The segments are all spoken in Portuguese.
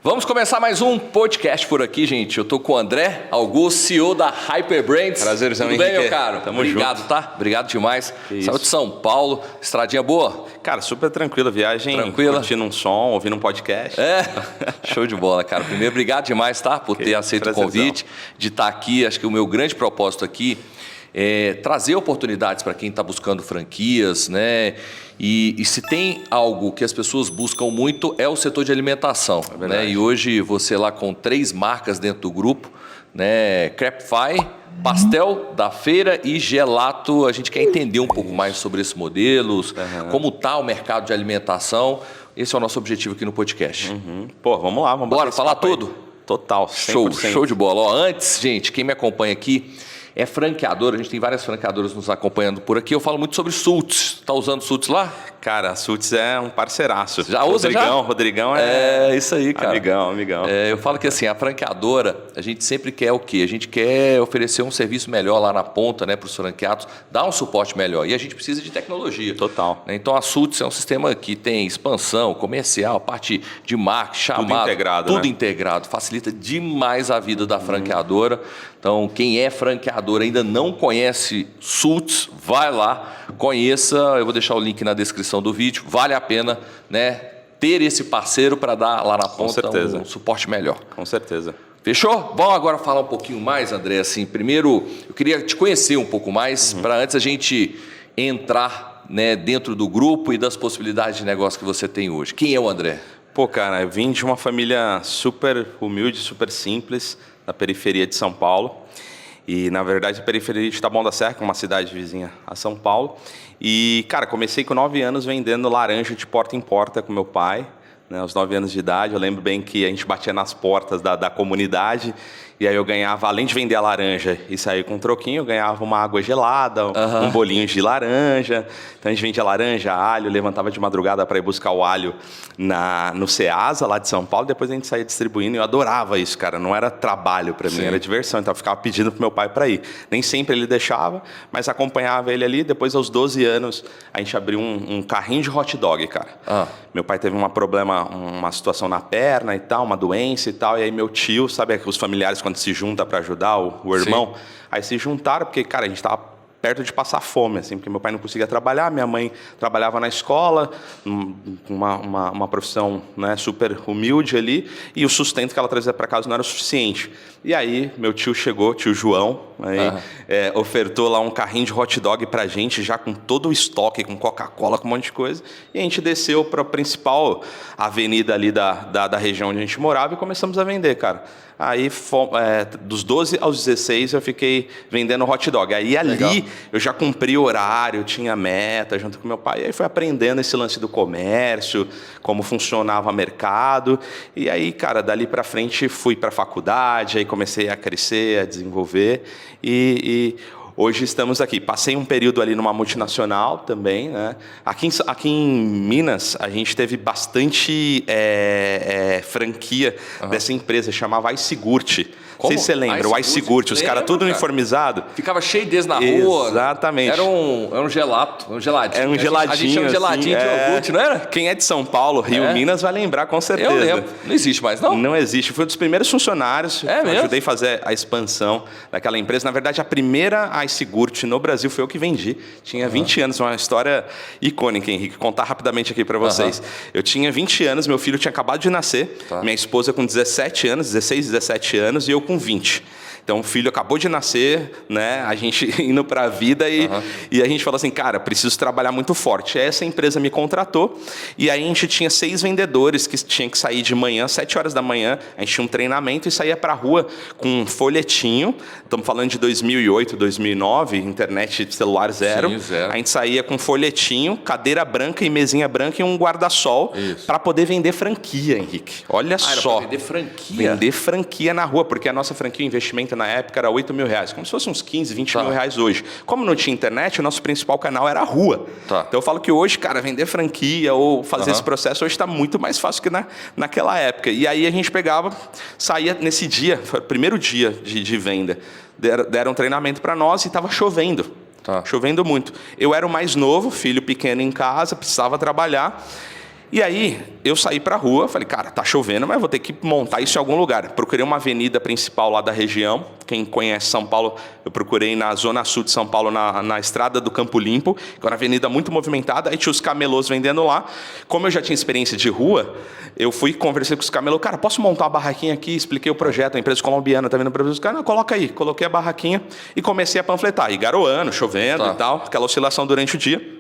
Vamos começar mais um podcast por aqui, gente. Eu tô com o André Augusto, CEO da Hyperbrands. Prazerzão, Tudo bem, Henrique? meu caro? Tamo Obrigado, junto. tá? Obrigado demais. Que Saiu de São Paulo, estradinha boa? Cara, super tranquila a viagem. Tranquila? Curtindo um som, ouvindo um podcast. Show de bola, cara. Primeiro, obrigado demais, tá? Por ter aceito o convite, de estar aqui. Acho que o meu grande propósito aqui é trazer oportunidades para quem está buscando franquias, né? E se tem algo que as pessoas buscam muito é o setor de alimentação, né? E hoje você lá com 3 marcas dentro do grupo, né? Crepify, Pastel da Feira e Gelato. A gente quer entender um pouco mais sobre esses modelos, como está o mercado de alimentação. Esse é o nosso objetivo aqui no podcast. Pô, vamos lá, vamos Bora falar tudo? Total, 100%. Show de bola. Ó, antes, gente, quem me acompanha aqui é franqueador, a gente tem várias franqueadoras nos acompanhando por aqui. Eu falo muito sobre Sultz. Tá usando Sultz lá? Cara, a Sultz é um parceiraço. Já usa, Rodrigão é isso aí, cara. Amigão. Eu falo que assim, a franqueadora, a gente sempre quer o quê? A gente quer oferecer um serviço melhor lá na ponta, né, para os franqueados, dar um suporte melhor. E a gente precisa de tecnologia. Total. Então a Sultz é um sistema que tem expansão, comercial, parte de marketing, chamado. Tudo integrado, Tudo né? integrado. Facilita demais a vida da franqueadora. Então, quem é franqueador ainda não conhece Sultz, vai lá, conheça. Eu vou deixar o link na descrição do vídeo. Vale a pena, né, ter esse parceiro para dar lá na ponta um suporte melhor. Com certeza. Fechou? Vamos agora falar um pouquinho mais, André. Assim, primeiro, eu queria te conhecer um pouco mais, para antes a gente entrar, né, dentro do grupo e das possibilidades de negócio que você tem hoje. Quem é o André? Pô, cara, eu vim de uma família super humilde, super simples, na periferia de São Paulo. E, na verdade, a periferia de Taboão da Serra, que é uma cidade vizinha a São Paulo. E, cara, comecei com 9 anos vendendo laranja de porta em porta com meu pai, né, aos 9 anos de idade. Eu lembro bem que a gente batia nas portas da comunidade. E aí eu ganhava, além de vender a laranja e sair com um troquinho, eu ganhava uma água gelada, um bolinho de laranja. Então a gente vendia laranja, alho, levantava de madrugada para ir buscar o alho no Ceasa, lá de São Paulo. Depois a gente saía distribuindo e eu adorava isso, cara. Não era trabalho para mim, era diversão. Então eu ficava pedindo pro meu pai para ir. Nem sempre ele deixava, mas acompanhava ele ali. Depois, aos 12 anos, a gente abriu um carrinho de hot dog, cara. Meu pai teve uma situação na perna e tal, uma doença e tal. E aí meu tio, sabe os familiares quando se junta para ajudar o irmão, aí se juntaram, porque, cara, a gente estava perto de passar fome, assim, porque meu pai não conseguia trabalhar, minha mãe trabalhava na escola, uma profissão, né, super humilde ali, e o sustento que ela trazia para casa não era o suficiente. E aí, meu tio chegou, tio João, aí, ofertou lá um carrinho de hot dog pra gente, já com todo o estoque, com Coca-Cola, com um monte de coisa, e a gente desceu para a principal avenida ali da região onde a gente morava e começamos a vender, cara. Aí, dos 12 aos 16, eu fiquei vendendo hot dog. Aí, ali, eu já cumpri o horário, tinha meta junto com meu pai. E aí, fui aprendendo esse lance do comércio, como funcionava o mercado. E aí, cara, dali pra frente, fui pra faculdade, aí comecei a crescer, a desenvolver. E hoje estamos aqui. Passei um período ali numa multinacional também, né? Aqui em Minas, a gente teve bastante franquia dessa empresa, chamava iSigurt. Não sei se você lembra, o iSigurt, os caras tudo uniformizado. Ficava cheio deles na rua. Exatamente. Era um gelato, um geladinho. Era um geladinho. A gente chama de geladinho de iogurte, não era? Quem é de São Paulo, Rio, Minas, vai lembrar com certeza. Eu lembro. Não existe mais, não? Não existe. Fui um dos primeiros funcionários. Mesmo? Ajudei a fazer a expansão daquela empresa. Na verdade, a primeira iSigurt no Brasil foi eu que vendi. Tinha 20 anos, uma história icônica, Henrique. Vou contar rapidamente aqui para vocês. Eu tinha 20 anos, meu filho tinha acabado de nascer. Minha esposa com 17 anos, 16, 17 anos, e eu com 20. Então, o filho acabou de nascer, né? A gente indo para a vida e a gente falou assim, cara, preciso trabalhar muito forte. Essa empresa me contratou e aí a gente tinha 6 vendedores que tinham que sair de manhã, 7 horas da manhã, a gente tinha um treinamento e saía para a rua com um folhetinho. Estamos falando de 2008, 2009, internet, celular zero. Sim, zero. A gente saía com um folhetinho, cadeira branca e mesinha branca e um guarda-sol para poder vender franquia, Henrique. Olha só. Vender franquia? Vender franquia na rua, porque a nossa franquia, o investimento na época era R$8 mil, como se fosse uns 15, 20 mil reais hoje. Como não tinha internet, o nosso principal canal era a rua. Então eu falo que hoje, cara, vender franquia ou fazer esse processo hoje está muito mais fácil que naquela época. E aí a gente pegava, saía nesse dia, foi o primeiro dia de venda, deram um treinamento para nós e estava chovendo. Chovendo muito. Eu era o mais novo, filho pequeno em casa, precisava trabalhar. E aí, eu saí pra rua, falei, cara, tá chovendo, mas vou ter que montar isso em algum lugar. Procurei uma avenida principal lá da região. Quem conhece São Paulo, eu procurei na zona sul de São Paulo, na estrada do Campo Limpo, que era uma avenida muito movimentada, aí tinha os camelôs vendendo lá. Como eu já tinha experiência de rua, eu fui e conversei com os camelôs, cara, posso montar uma barraquinha aqui? Expliquei o projeto, a empresa colombiana tá vendo para os caras, não, coloca aí. Coloquei a barraquinha e comecei a panfletar. E garoando, chovendo e tal, aquela oscilação durante o dia.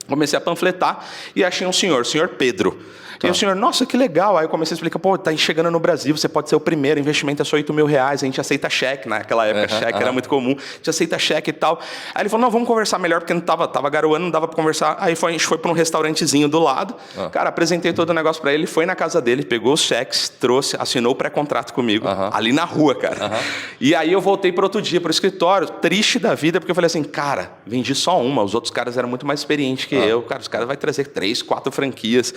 Comecei a panfletar e achei um senhor Pedro. E o senhor, nossa, que legal. Aí eu comecei a explicar, pô, tá chegando no Brasil, você pode ser o primeiro, investimento é só R$8.000, a gente aceita cheque, naquela época cheque era muito comum, a gente aceita cheque e tal. Aí ele falou, não, vamos conversar melhor, porque não tava garoando, não dava pra conversar. Aí a gente foi pra um restaurantezinho do lado, cara, apresentei todo o negócio pra ele, foi na casa dele, pegou os cheques, trouxe, assinou o pré-contrato comigo, ali na rua, cara. E aí eu voltei pro outro dia, pro escritório, triste da vida, porque eu falei assim, cara, vendi só uma, os outros caras eram muito mais experientes que eu, cara, os caras vão trazer 3, 4 franquias.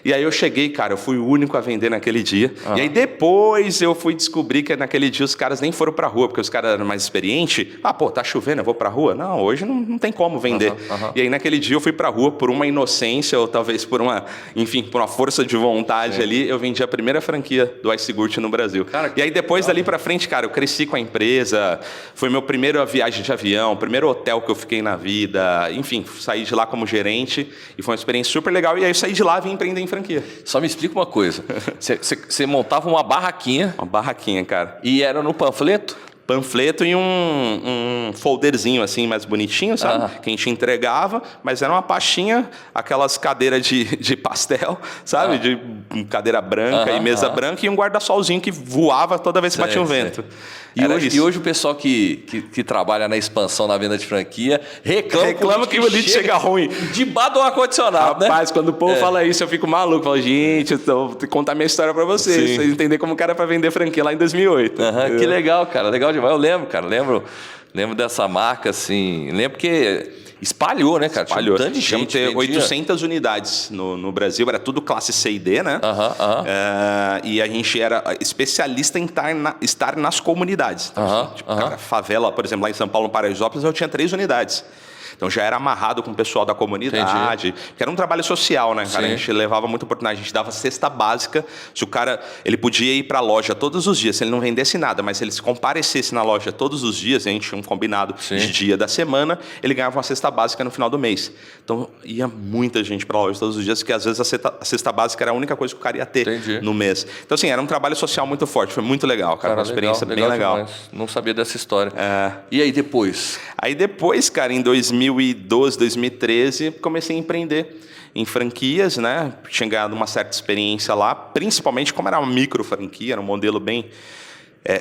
E aí eu cheguei, cara, eu fui o único a vender naquele dia. E aí depois eu fui descobrir que naquele dia os caras nem foram pra rua, porque os caras eram mais experientes. Ah, pô, tá chovendo, eu vou pra rua? Não, hoje não tem como vender. E aí naquele dia eu fui pra rua por uma inocência, ou talvez por uma, enfim, por uma força de vontade ali, eu vendi a primeira franquia do iSigurt no Brasil. Cara, e aí depois dali pra frente, cara, eu cresci com a empresa, foi meu primeiro viagem de avião, primeiro hotel que eu fiquei na vida, enfim, saí de lá como gerente e foi uma experiência super legal. E aí eu saí de lá e vim empreender em franquia. Só me explica uma coisa. Você montava uma barraquinha. Uma barraquinha, cara. E era no panfleto? Panfleto e um folderzinho assim, mais bonitinho, sabe? Que a gente entregava, mas era uma pastinha, aquelas cadeiras de pastel, sabe? De cadeira branca e mesa branca e um guarda-solzinho que voava toda vez que batia um vento. E hoje o pessoal que trabalha na expansão, na venda de franquia, reclama que o lead chega ruim. Debaixo do ar-condicionado, Rapaz, quando o povo fala isso, eu fico maluco. Falo, gente, eu vou contar minha história pra vocês. Vocês entenderem como o cara pra vender franquia lá em 2008. Que legal, cara. Legal demais. Eu lembro, cara. Lembro dessa marca, assim. Lembro que espalhou, né, cara? Espalhou. Tinha um tanto de gente. Tinha 800 unidades no Brasil, era tudo classe C e D, né? E a gente era especialista em estar nas comunidades. Então, cara, favela, por exemplo, lá em São Paulo, no Paraisópolis, eu tinha 3 unidades. Então já era amarrado com o pessoal da comunidade, que era um trabalho social, né, cara? A gente levava muita oportunidade, a gente dava cesta básica. Se o cara, ele podia ir para a loja todos os dias, se ele não vendesse nada, mas se ele se comparecesse na loja todos os dias, a gente tinha um combinado de dia da semana, ele ganhava uma cesta básica no final do mês. Então ia muita gente para a loja todos os dias, porque às vezes a cesta básica era a única coisa que o cara ia ter no mês. Então assim, era um trabalho social muito forte, foi muito legal, cara, uma experiência bem legal. Demais. Não sabia dessa história. E aí depois? Aí depois, cara, em 2012, 2013, comecei a empreender em franquias, né? Tinha ganhado uma certa experiência lá, principalmente como era uma micro franquia, era um modelo bem...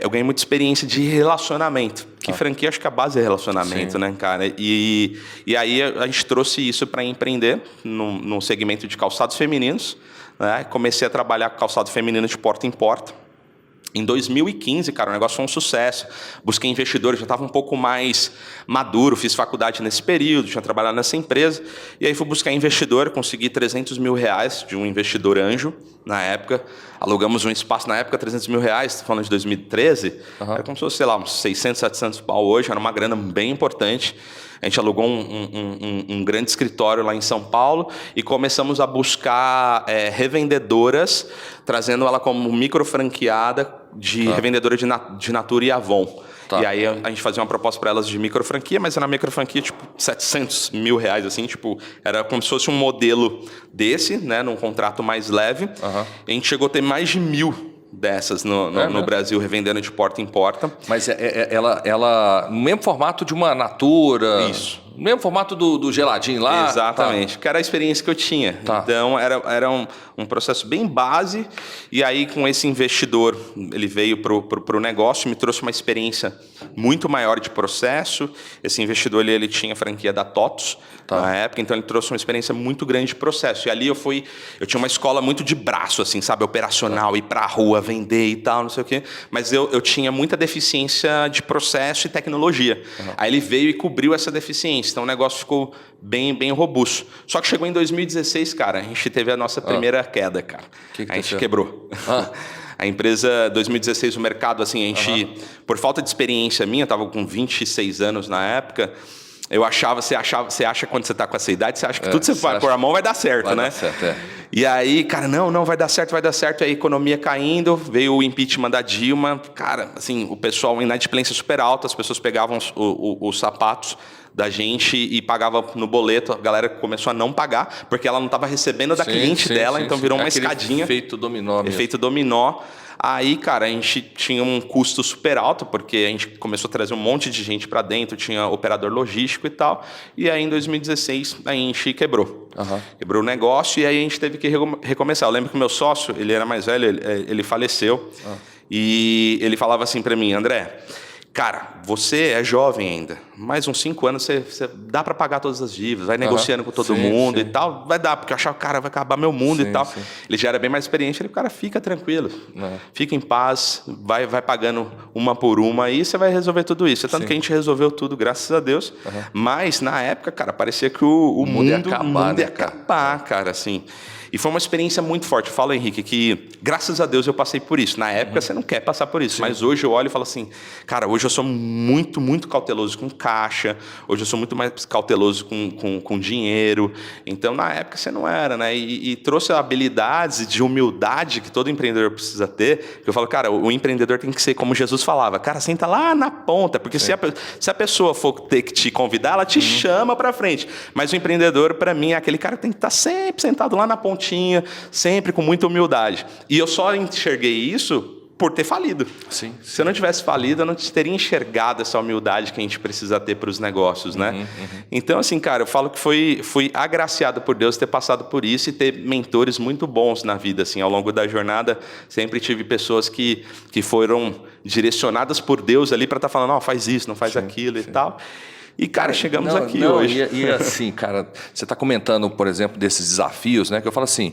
eu ganhei muita experiência de relacionamento. Que franquia, acho que a base é relacionamento, né, cara? E aí a gente trouxe isso para empreender no segmento de calçados femininos, né? Comecei a trabalhar com calçado feminino de porta em porta. Em 2015, cara, o negócio foi um sucesso. Busquei investidores, já estava um pouco mais maduro, fiz faculdade nesse período, tinha trabalhado nessa empresa. E aí fui buscar investidor, consegui R$300 mil de um investidor anjo, na época. Alugamos um espaço, na época, R$300 mil, falando de 2013. Era como se fosse, sei lá, uns 600, 700 pau hoje, era uma grana bem importante. A gente alugou um grande escritório lá em São Paulo e começamos a buscar revendedoras, trazendo ela como micro franqueada de revendedora de Natura e Avon. E aí a gente fazia uma proposta para elas de micro franquia, mas era micro franquia tipo R$700 mil, assim, tipo, era como se fosse um modelo desse, né, num contrato mais leve. E a gente chegou a ter mais de 1.000 dessas no Brasil, revendendo de porta em porta. Mas ela no mesmo formato de uma Natura... Isso. No mesmo formato do geladinho lá? Exatamente, que era a experiência que eu tinha. Então, era um processo bem base. E aí, com esse investidor, ele veio para o negócio, me trouxe uma experiência muito maior de processo. Esse investidor, ele tinha a franquia da TOTUS na época, então ele trouxe uma experiência muito grande de processo. E ali eu tinha uma escola muito de braço, assim, sabe? Operacional, ir para a rua, vender e tal, não sei o quê. Mas eu tinha muita deficiência de processo e tecnologia. Aí ele veio e cobriu essa deficiência. Então o negócio ficou bem, bem robusto. Só que chegou em 2016, cara, a gente teve a nossa primeira queda, cara. A gente quebrou. A empresa, 2016, o mercado, assim, a gente, por falta de experiência minha, eu estava com 26 anos na época, Você acha quando você tá com essa idade, você acha que tudo que você vai pôr a mão vai dar certo, vai né? Dar certo, E aí, cara, não, vai dar certo. E a economia caindo, veio o impeachment da Dilma. Cara, assim, o pessoal, inadimplência super alta, as pessoas pegavam os sapatos da gente e pagava no boleto. A galera começou a não pagar, porque ela não estava recebendo da cliente dela, então virou uma escadinha. Efeito dominó. Efeito dominó. Aí, cara, a gente tinha um custo super alto, porque a gente começou a trazer um monte de gente para dentro, tinha operador logístico e tal. E aí, em 2016, a gente quebrou. Quebrou o negócio e aí a gente teve que recomeçar. Eu lembro que o meu sócio, ele era mais velho, ele faleceu. E ele falava assim para mim, André, cara, você é jovem ainda, mais uns 5 anos você dá para pagar todas as dívidas, vai negociando com todo mundo e tal, vai dar, porque eu achava, cara, vai acabar meu mundo e tal. Ele já era bem mais experiente, ele, cara, fica tranquilo, fica em paz, vai pagando uma por uma e você vai resolver tudo isso. Tanto que a gente resolveu tudo, graças a Deus, mas na época, cara, parecia que o mundo ia acabar, cara, assim. E foi uma experiência muito forte. Eu falo, Henrique, que graças a Deus eu passei por isso. Na época você não quer passar por isso, mas hoje eu olho e falo assim, cara, hoje eu sou muito, muito cauteloso com caixa, hoje eu sou muito mais cauteloso com dinheiro. Então, na época você não era, né? E trouxe habilidades de humildade que todo empreendedor precisa ter. Eu falo, cara, o empreendedor tem que ser como Jesus falava, cara, senta lá na ponta, porque se a pessoa for ter que te convidar, ela te chama para frente. Mas o empreendedor, para mim, é aquele cara que tem que estar sempre sentado lá na ponta, sempre com muita humildade. E eu só enxerguei isso por ter falido. Se eu não tivesse falido, eu não teria enxergado essa humildade que a gente precisa ter para os negócios, né? Então, assim, cara, eu falo que fui agraciado por Deus ter passado por isso e ter mentores muito bons na vida, assim, ao longo da jornada. Sempre tive pessoas que foram direcionadas por Deus ali para estar falando, não, faz isso, não faz aquilo e tal. E, cara, chegamos aqui hoje. E assim, cara, você está comentando, por exemplo, desses desafios, né? Que eu falo assim,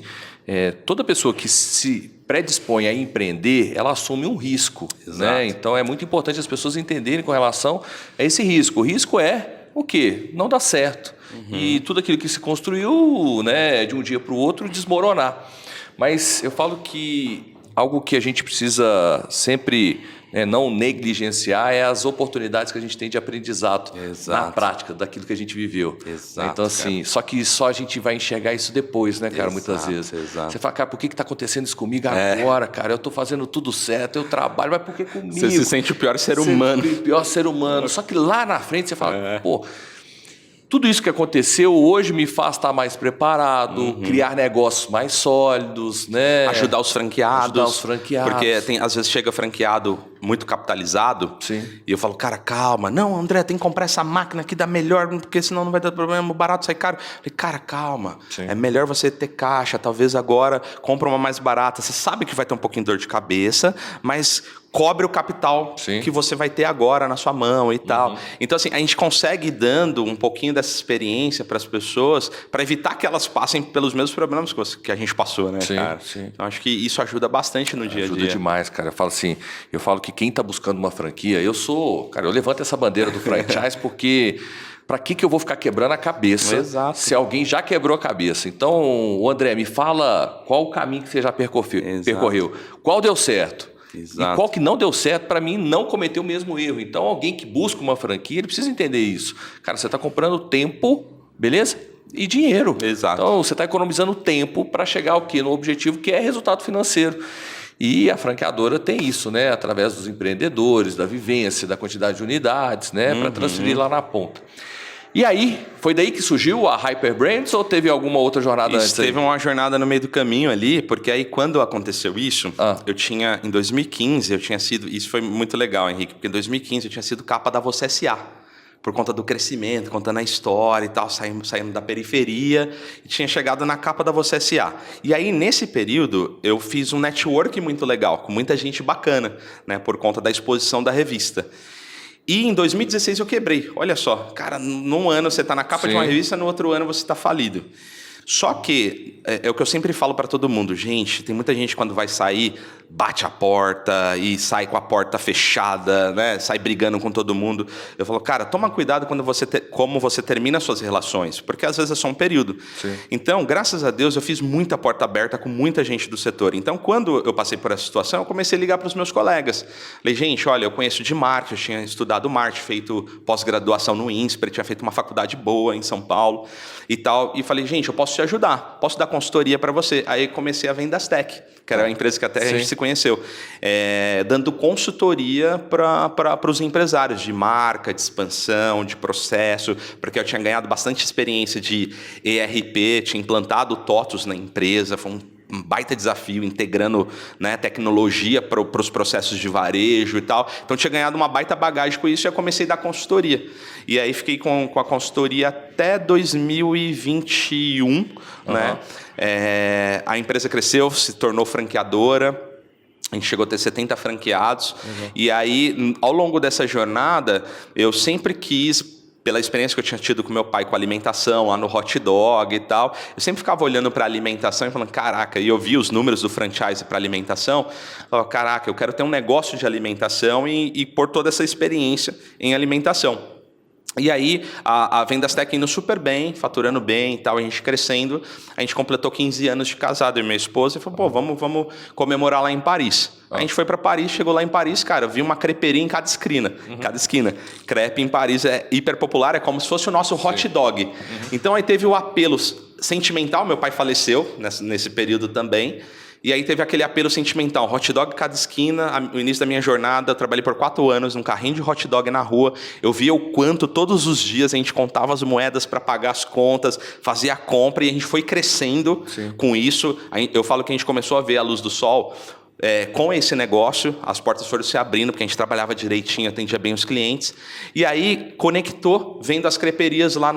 toda pessoa que se predispõe a empreender, ela assume um risco, né? Então, é muito importante as pessoas entenderem com relação a esse risco. O risco é o quê? Não dar certo. E tudo aquilo que se construiu, né, de um dia para o outro, desmoronar. Mas eu falo que algo que a gente precisa sempre não negligenciar é as oportunidades que a gente tem de aprendizado na prática daquilo que a gente viveu. Então, assim, só que só a gente vai enxergar isso depois, né, cara, muitas vezes. Você fala, cara, por que está acontecendo isso comigo agora, cara? Eu estou fazendo tudo certo, eu trabalho, mas por que comigo? Você se sente o pior ser humano. O pior ser humano. Só que lá na frente você fala, pô, tudo isso que aconteceu hoje me faz estar mais preparado, criar negócios mais sólidos, né? Ajudar os franqueados. Porque às vezes chega franqueado muito capitalizado. E eu falo, cara, calma. Não, André, tem que comprar essa máquina aqui da melhor, porque senão não vai dar problema, o barato sai caro. Eu falei, cara, calma. É melhor você ter caixa, talvez agora compra uma mais barata. Você sabe que vai ter um pouquinho de dor de cabeça, mas cobre o capital que você vai ter agora na sua mão e tal. Então, assim, a gente consegue ir dando um pouquinho dessa experiência para as pessoas para evitar que elas passem pelos mesmos problemas que a gente passou, né, cara? Então, acho que isso ajuda bastante no dia a dia. Ajuda demais, cara. Eu falo que quem está buscando uma franquia, eu levanto essa bandeira do franchise porque para que eu vou ficar quebrando a cabeça se alguém já quebrou a cabeça? Então, André, me fala qual o caminho que você já percorreu. Qual deu certo? E qual que não deu certo, para mim, não cometeu o mesmo erro. Então, alguém que busca uma franquia, ele precisa entender isso. Cara, você está comprando tempo, beleza? E dinheiro. Então, você está economizando tempo para chegar ao quê? No objetivo que é resultado financeiro. E a franqueadora tem isso, né? Através dos empreendedores, da vivência, da quantidade de unidades, né? Para transferir lá na ponta. E aí, foi daí que surgiu a Hyper Brands ou teve alguma outra jornada antes? Teve uma jornada no meio do caminho ali, porque aí quando aconteceu isso, em 2015, isso foi muito legal, Henrique, porque em 2015 eu tinha sido capa da Você S.A., por conta do crescimento, contando a história e tal, saindo da periferia, e tinha chegado na capa da Você S.A. E aí, nesse período, eu fiz um network muito legal, com muita gente bacana, né, por conta da exposição da revista. E em 2016 eu quebrei. Olha só, cara, num ano você está na capa de uma revista, no outro ano você está falido. Só que é o que eu sempre falo para todo mundo, gente, tem muita gente quando vai sair, bate a porta e sai com a porta fechada, né? Sai brigando com todo mundo. Eu falo, cara, toma cuidado quando como você termina suas relações, porque às vezes é só um período. Sim. Então, graças a Deus, eu fiz muita porta aberta com muita gente do setor. Então, quando eu passei por essa situação, eu comecei a ligar para os meus colegas. Falei, gente, olha, eu conheço de marketing, eu tinha estudado marketing, feito pós-graduação no INSPER, tinha feito uma faculdade boa em São Paulo e tal. E falei, gente, eu posso te ajudar, posso dar consultoria para você. Aí comecei a Vendastec, que era a empresa que até a gente se conheceu, dando consultoria para os empresários de marca, de expansão, de processo, porque eu tinha ganhado bastante experiência de ERP, tinha implantado o TOTUS na empresa, foi um baita desafio, integrando, né, tecnologia para os processos de varejo e tal. Então, tinha ganhado uma baita bagagem com isso e eu comecei a dar consultoria. E aí, fiquei com a consultoria até 2021. Né? A empresa cresceu, se tornou franqueadora. A gente chegou a ter 70 franqueados. E aí, ao longo dessa jornada, eu sempre quis, pela experiência que eu tinha tido com meu pai com alimentação, lá no hot dog e tal, eu sempre ficava olhando para a alimentação e falando, caraca, e eu vi os números do franchise para alimentação, eu falava, caraca, eu quero ter um negócio de alimentação e pôr toda essa experiência em alimentação. E aí, a Vendastec indo super bem, faturando bem e tal, a gente crescendo, a gente completou 15 anos de casado, eu e minha esposa, e falou, pô, vamos comemorar lá em Paris. A gente foi para Paris, chegou lá em Paris, cara, eu vi uma creperia em cada esquina. Crepe em Paris é hiper popular, é como se fosse o nosso hot dog. Então aí teve o apelo sentimental, meu pai faleceu nesse período também. E aí teve aquele apelo sentimental, hot dog cada esquina. No início da minha jornada, eu trabalhei por 4 anos num carrinho de hot dog na rua. Eu via o quanto todos os dias a gente contava as moedas para pagar as contas, fazia a compra e a gente foi crescendo com isso. Eu falo que a gente começou a ver a luz do sol. Com esse negócio, as portas foram se abrindo, porque a gente trabalhava direitinho, atendia bem os clientes. E aí, conectou, vendo as creperias lá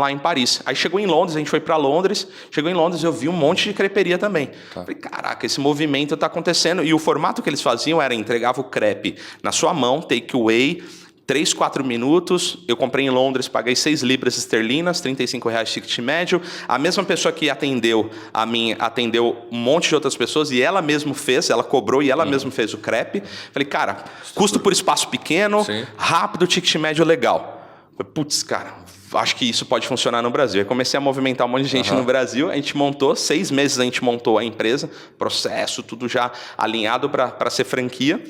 em Paris. Aí chegou em Londres, a gente foi para Londres. Chegou em Londres, eu vi um monte de creperia também. Falei, caraca, esse movimento está acontecendo. E o formato que eles faziam era, entregava o crepe na sua mão, take away, 3, 4 minutos, eu comprei em Londres, paguei 6 libras esterlinas, R$35 ticket médio. A mesma pessoa que atendeu a mim, atendeu um monte de outras pessoas e ela mesma fez, ela cobrou e ela mesma fez o crepe. Falei, cara, custo por espaço pequeno, rápido, ticket médio legal. Falei, putz, cara, acho que isso pode funcionar no Brasil. Aí comecei a movimentar um monte de gente no Brasil, a gente montou, 6 meses a gente montou a empresa, processo, tudo já alinhado para ser franquia.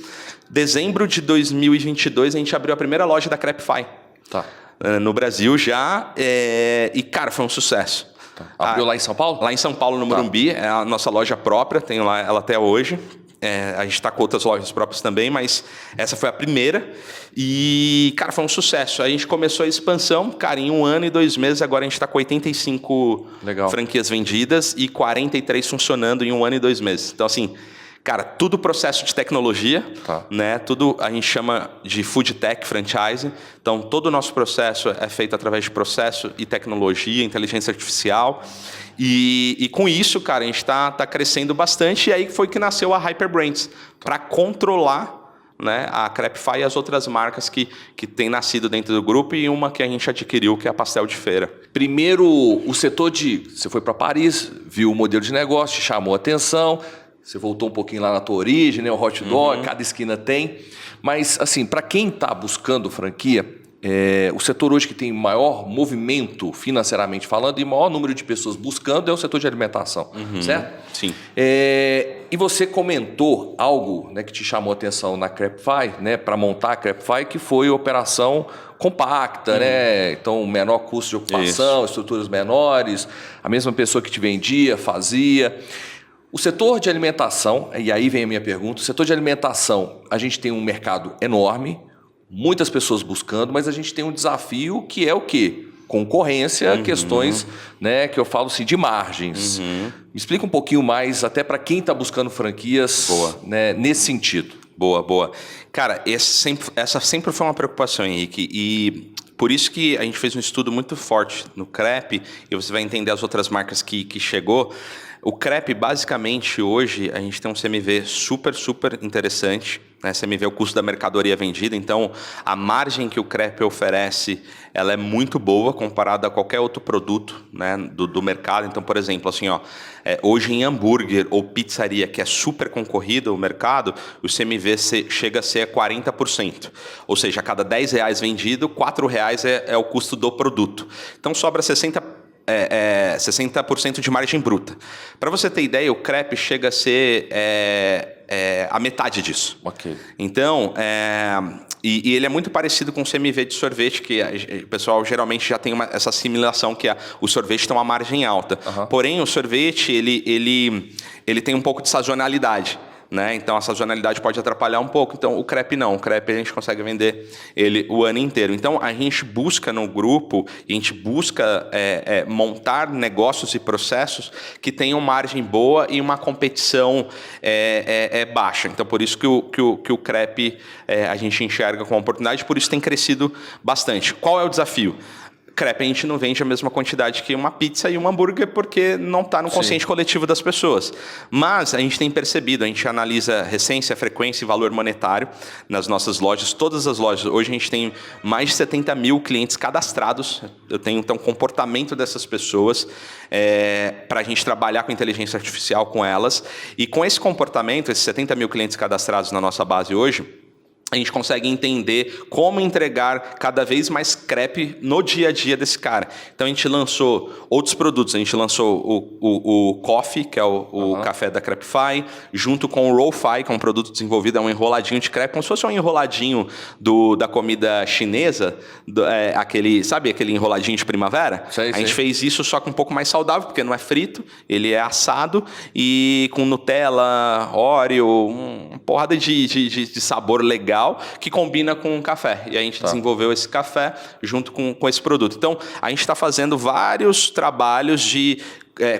Dezembro de 2022, a gente abriu a primeira loja da Crepify. No Brasil já, e cara, foi um sucesso. Abriu lá em São Paulo? Lá em São Paulo, no Morumbi, é a nossa loja própria, tenho lá ela até hoje. A gente está com outras lojas próprias também, mas essa foi a primeira. E, cara, foi um sucesso. A gente começou a expansão, cara, em 1 ano e 2 meses, agora a gente está com 85 franquias vendidas e 43 funcionando em 1 ano e 2 meses. Então, assim, cara, tudo processo de tecnologia, né? Tudo a gente chama de food tech franchise. Então, todo o nosso processo é feito através de processo e tecnologia, inteligência artificial. E com isso, cara, a gente está crescendo bastante. E aí foi que nasceu a Hyperbrands, para controlar, né, a Crepify e as outras marcas que têm nascido dentro do grupo e uma que a gente adquiriu, que é a Pastel de Feira. Primeiro, o setor você foi para Paris, viu o modelo de negócio, te chamou a atenção. Você voltou um pouquinho lá na tua origem, né? O hot dog, cada esquina tem. Mas, assim, para quem está buscando franquia, o setor hoje que tem maior movimento financeiramente falando e maior número de pessoas buscando é o setor de alimentação, certo? Sim. E você comentou algo, né, que te chamou a atenção na Crepify, né, para montar a Crepify, que foi a operação compacta, né? Então, menor custo de ocupação, estruturas menores, a mesma pessoa que te vendia, fazia. O setor de alimentação, e aí vem a minha pergunta, o setor de alimentação, a gente tem um mercado enorme, muitas pessoas buscando, mas a gente tem um desafio que é o quê? Concorrência, questões, né, que eu falo assim, de margens. Me explica um pouquinho mais, até para quem está buscando franquias, né, nesse sentido. Boa. Cara, essa sempre foi uma preocupação, Henrique, e por isso que a gente fez um estudo muito forte no Crepe, e você vai entender as outras marcas que chegou. O crepe, basicamente, hoje, a gente tem um CMV super, super interessante. Né? CMV é o custo da mercadoria vendida. Então, a margem que o crepe oferece, ela é muito boa comparada a qualquer outro produto, né, do mercado. Então, por exemplo, assim, hoje em hambúrguer ou pizzaria, que é super concorrido o mercado, o CMV chega a ser 40%. Ou seja, a cada R$10 vendido, R$4 é o custo do produto. Então, sobra 60% de margem bruta. Para você ter ideia, o crepe chega a ser a metade disso. Ok. Então, e ele é muito parecido com o CMV de sorvete, que o pessoal geralmente já tem essa assimilação que o sorvete tem uma margem alta. Uhum. Porém, o sorvete ele tem um pouco de sazonalidade. Né? Então a sazonalidade pode atrapalhar um pouco. Então o crepe não, o crepe a gente consegue vender ele o ano inteiro. Então a gente busca no grupo, a gente busca montar negócios e processos que tenham margem boa e uma competição baixa. Então por isso que o crepe a gente enxerga como oportunidade, por isso tem crescido bastante. Qual é o desafio? Crepe a gente não vende a mesma quantidade que uma pizza e um hambúrguer porque não está no consciente coletivo das pessoas. Mas a gente tem percebido, a gente analisa recência, frequência e valor monetário nas nossas lojas, todas as lojas. Hoje a gente tem mais de 70 mil clientes cadastrados. Eu tenho então o comportamento dessas pessoas para a gente trabalhar com inteligência artificial com elas. E com esse comportamento, esses 70 mil clientes cadastrados na nossa base hoje, a gente consegue entender como entregar cada vez mais crepe no dia a dia desse cara. Então a gente lançou outros produtos. A gente lançou o Coffee, que é o café da Crepify, junto com o Rollfy, que é um produto desenvolvido, é um enroladinho de crepe, como se fosse um enroladinho da comida chinesa, sabe aquele enroladinho de primavera? Sei. A gente fez isso só que um pouco mais saudável, porque não é frito, ele é assado e com Nutella, Oreo, uma porrada de sabor legal, que combina com o café. E a gente desenvolveu esse café junto com esse produto. Então, a gente está fazendo vários trabalhos de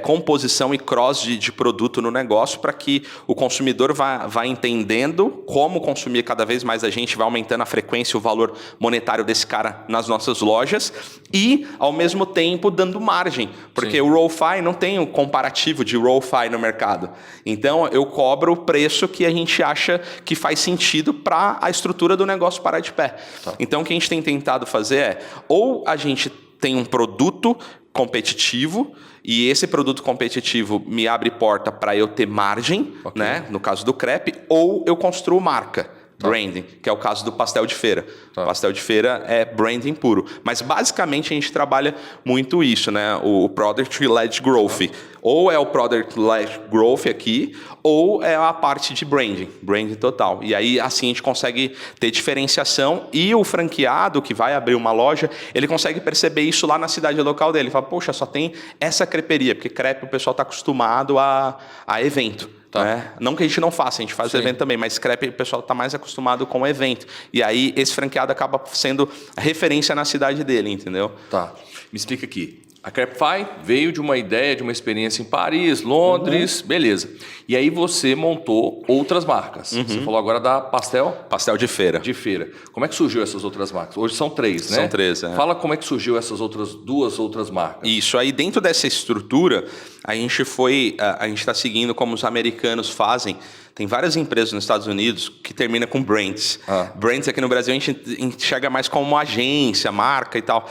composição e cross de produto no negócio para que o consumidor vá entendendo como consumir cada vez mais a gente, vai aumentando a frequência e o valor monetário desse cara nas nossas lojas e, ao mesmo tempo, dando margem. Porque o Rollfy não tem um comparativo de Rollfy no mercado. Então, eu cobro o preço que a gente acha que faz sentido para a estrutura do negócio parar de pé. Então, o que a gente tem tentado fazer ou a gente tem um produto competitivo e esse produto competitivo me abre porta para eu ter margem, né? No caso do crepe, ou eu construo marca, branding, que é o caso do pastel de feira. Pastel de feira é branding puro. Mas basicamente a gente trabalha muito isso, né? O Product-led Growth. Ou é o Product-led Growth aqui, ou é a parte de branding total. E aí assim a gente consegue ter diferenciação e o franqueado que vai abrir uma loja, ele consegue perceber isso lá na cidade local dele. Ele fala, poxa, só tem essa creperia, porque crepe o pessoal está acostumado a evento. Né? Não que a gente não faça, a gente faz evento também, mas crepe o pessoal está mais acostumado com o evento. E aí esse franqueado acaba sendo a referência na cidade dele, entendeu? Tá. Me explica aqui. A Crepify veio de uma ideia, de uma experiência em Paris, Londres, beleza. E aí você montou outras marcas. Você falou agora da Pastel de Feira. De feira. Como é que surgiu essas outras marcas? Hoje são 3, né? São 3, Fala como é que surgiu essas duas outras marcas. Isso, aí dentro dessa estrutura, a gente está seguindo como os americanos fazem. Tem várias empresas nos Estados Unidos que terminam com brands. Brands aqui no Brasil a gente enxerga mais como uma agência, marca e tal.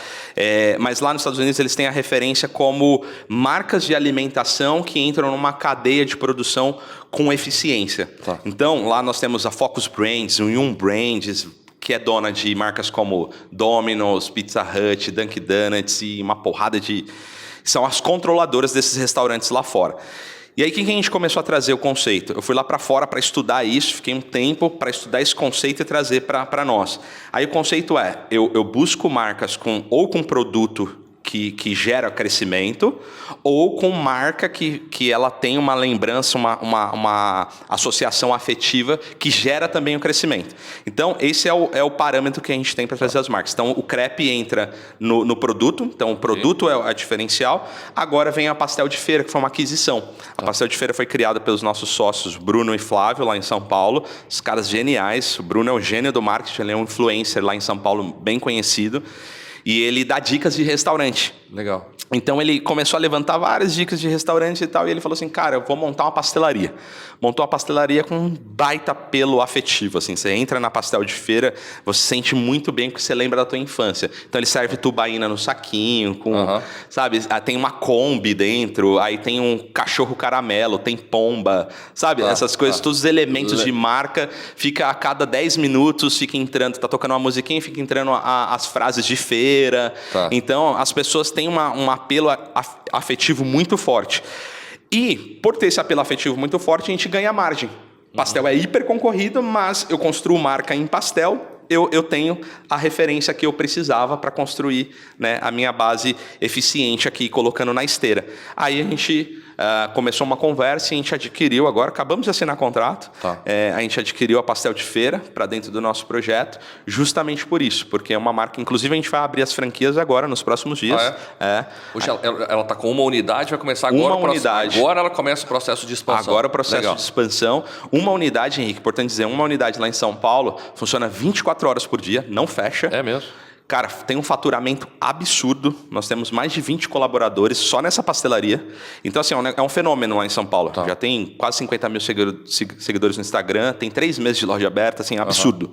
Mas lá nos Estados Unidos eles têm a referência como marcas de alimentação que entram numa cadeia de produção com eficiência. Então lá nós temos a Focus Brands, o Yum Brands, que é dona de marcas como Domino's, Pizza Hut, Dunkin' Donuts e uma porrada de... São as controladoras desses restaurantes lá fora. E aí, o que a gente começou a trazer o conceito? Eu fui lá para fora para estudar isso, fiquei um tempo para estudar esse conceito e trazer para nós. Aí o conceito eu busco marcas com produto que gera crescimento, ou com marca que ela tem uma lembrança, uma associação afetiva que gera também o crescimento. Então, esse é o parâmetro que a gente tem para fazer as marcas. Então, o crepe entra no produto, então o produto é a diferencial. Agora vem a Pastel de Feira, que foi uma aquisição. A Pastel de Feira foi criada pelos nossos sócios Bruno e Flávio, lá em São Paulo. Os caras geniais. O Bruno é o gênio do marketing, ele é um influencer lá em São Paulo, bem conhecido. E ele dá dicas de restaurante. Legal. Então ele começou a levantar várias dicas de restaurante e tal, e ele falou assim, cara, eu vou montar uma pastelaria. Montou uma pastelaria com um baita apelo afetivo, assim, você entra na Pastel de Feira, você sente muito bem porque você lembra da tua infância. Então ele serve tubaína no saquinho, com, sabe, tem uma Kombi dentro, aí tem um cachorro caramelo, tem pomba, sabe, essas coisas, todos os elementos de marca, fica a cada 10 minutos, fica entrando, tá tocando uma musiquinha, fica entrando as frases de feira. Então as pessoas têm um apelo afetivo muito forte. E, por ter esse apelo afetivo muito forte, a gente ganha margem. Pastel é hiper concorrido, mas eu construo marca em pastel, eu tenho a referência que eu precisava para construir, né, a minha base eficiente aqui, colocando na esteira. Aí a gente começou uma conversa e a gente adquiriu agora, acabamos de assinar contrato, a gente adquiriu a Pastel de Feira para dentro do nosso projeto, justamente por isso, porque é uma marca, inclusive a gente vai abrir as franquias agora, nos próximos dias. Hoje ela está com uma unidade, vai começar agora agora ela começa o processo de expansão. Agora o processo de expansão. Uma unidade, Henrique, importante dizer, uma unidade lá em São Paulo funciona 24 horas por dia, não fecha. É mesmo? Cara, tem um faturamento absurdo. Nós temos mais de 20 colaboradores só nessa pastelaria. Então, assim, é um fenômeno lá em São Paulo. Já tem quase 50 mil seguidores no Instagram, tem 3 meses de loja aberta, assim, absurdo.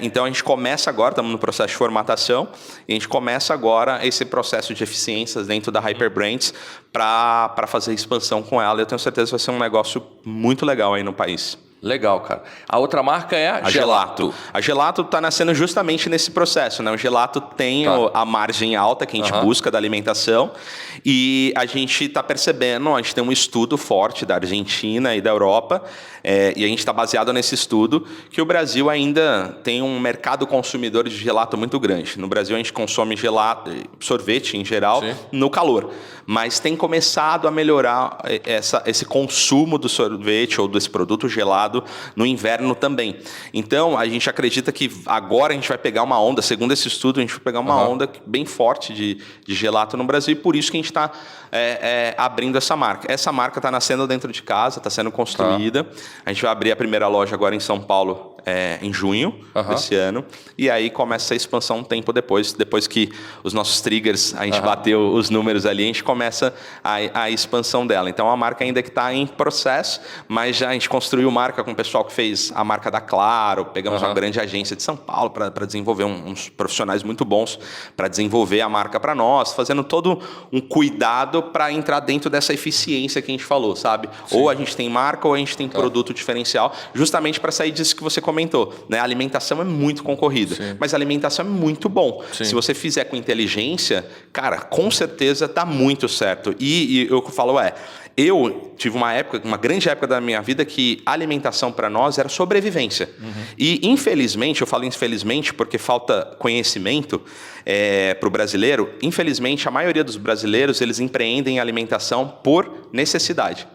Então, a gente começa agora, estamos no processo de formatação, e a gente começa agora esse processo de eficiências dentro da Hyperbrands para fazer expansão com ela. Eu tenho certeza que vai ser um negócio muito legal aí no país. Legal, cara. A outra marca é a Gelato. A Gelato está nascendo justamente nesse processo, né? O Gelato tem a margem alta que a gente busca da alimentação e a gente está percebendo, a gente tem um estudo forte da Argentina e da Europa e a gente está baseado nesse estudo que o Brasil ainda tem um mercado consumidor de gelato muito grande. No Brasil a gente consome gelato, sorvete em geral, no calor. Mas tem começado a melhorar esse consumo do sorvete ou desse produto gelado no inverno também. Então, a gente acredita que agora a gente vai pegar uma onda, segundo esse estudo, a gente vai pegar uma onda bem forte de gelato no Brasil, e por isso que a gente está abrindo essa marca. Essa marca está nascendo dentro de casa, está sendo construída. A gente vai abrir a primeira loja agora em São Paulo, em junho desse ano, e aí começa a expansão um tempo depois que os nossos triggers, a gente bateu os números ali, a gente começa a expansão dela. Então, a marca ainda que está em processo, mas já a gente construiu marca com o pessoal que fez a marca da Claro, pegamos uma grande agência de São Paulo para desenvolver uns profissionais muito bons para desenvolver a marca para nós, fazendo todo um cuidado para entrar dentro dessa eficiência que a gente falou, sabe? Ou a gente tem marca ou a gente tem produto diferencial, justamente para sair disso que você comentou, né? A alimentação é muito concorrida, mas a alimentação é muito bom. Se você fizer com inteligência, cara, com certeza dá muito certo. E eu falo, eu tive uma grande época da minha vida que a alimentação para nós era sobrevivência. E infelizmente, eu falo infelizmente porque falta conhecimento para o brasileiro, infelizmente a maioria dos brasileiros eles empreendem a alimentação por necessidade.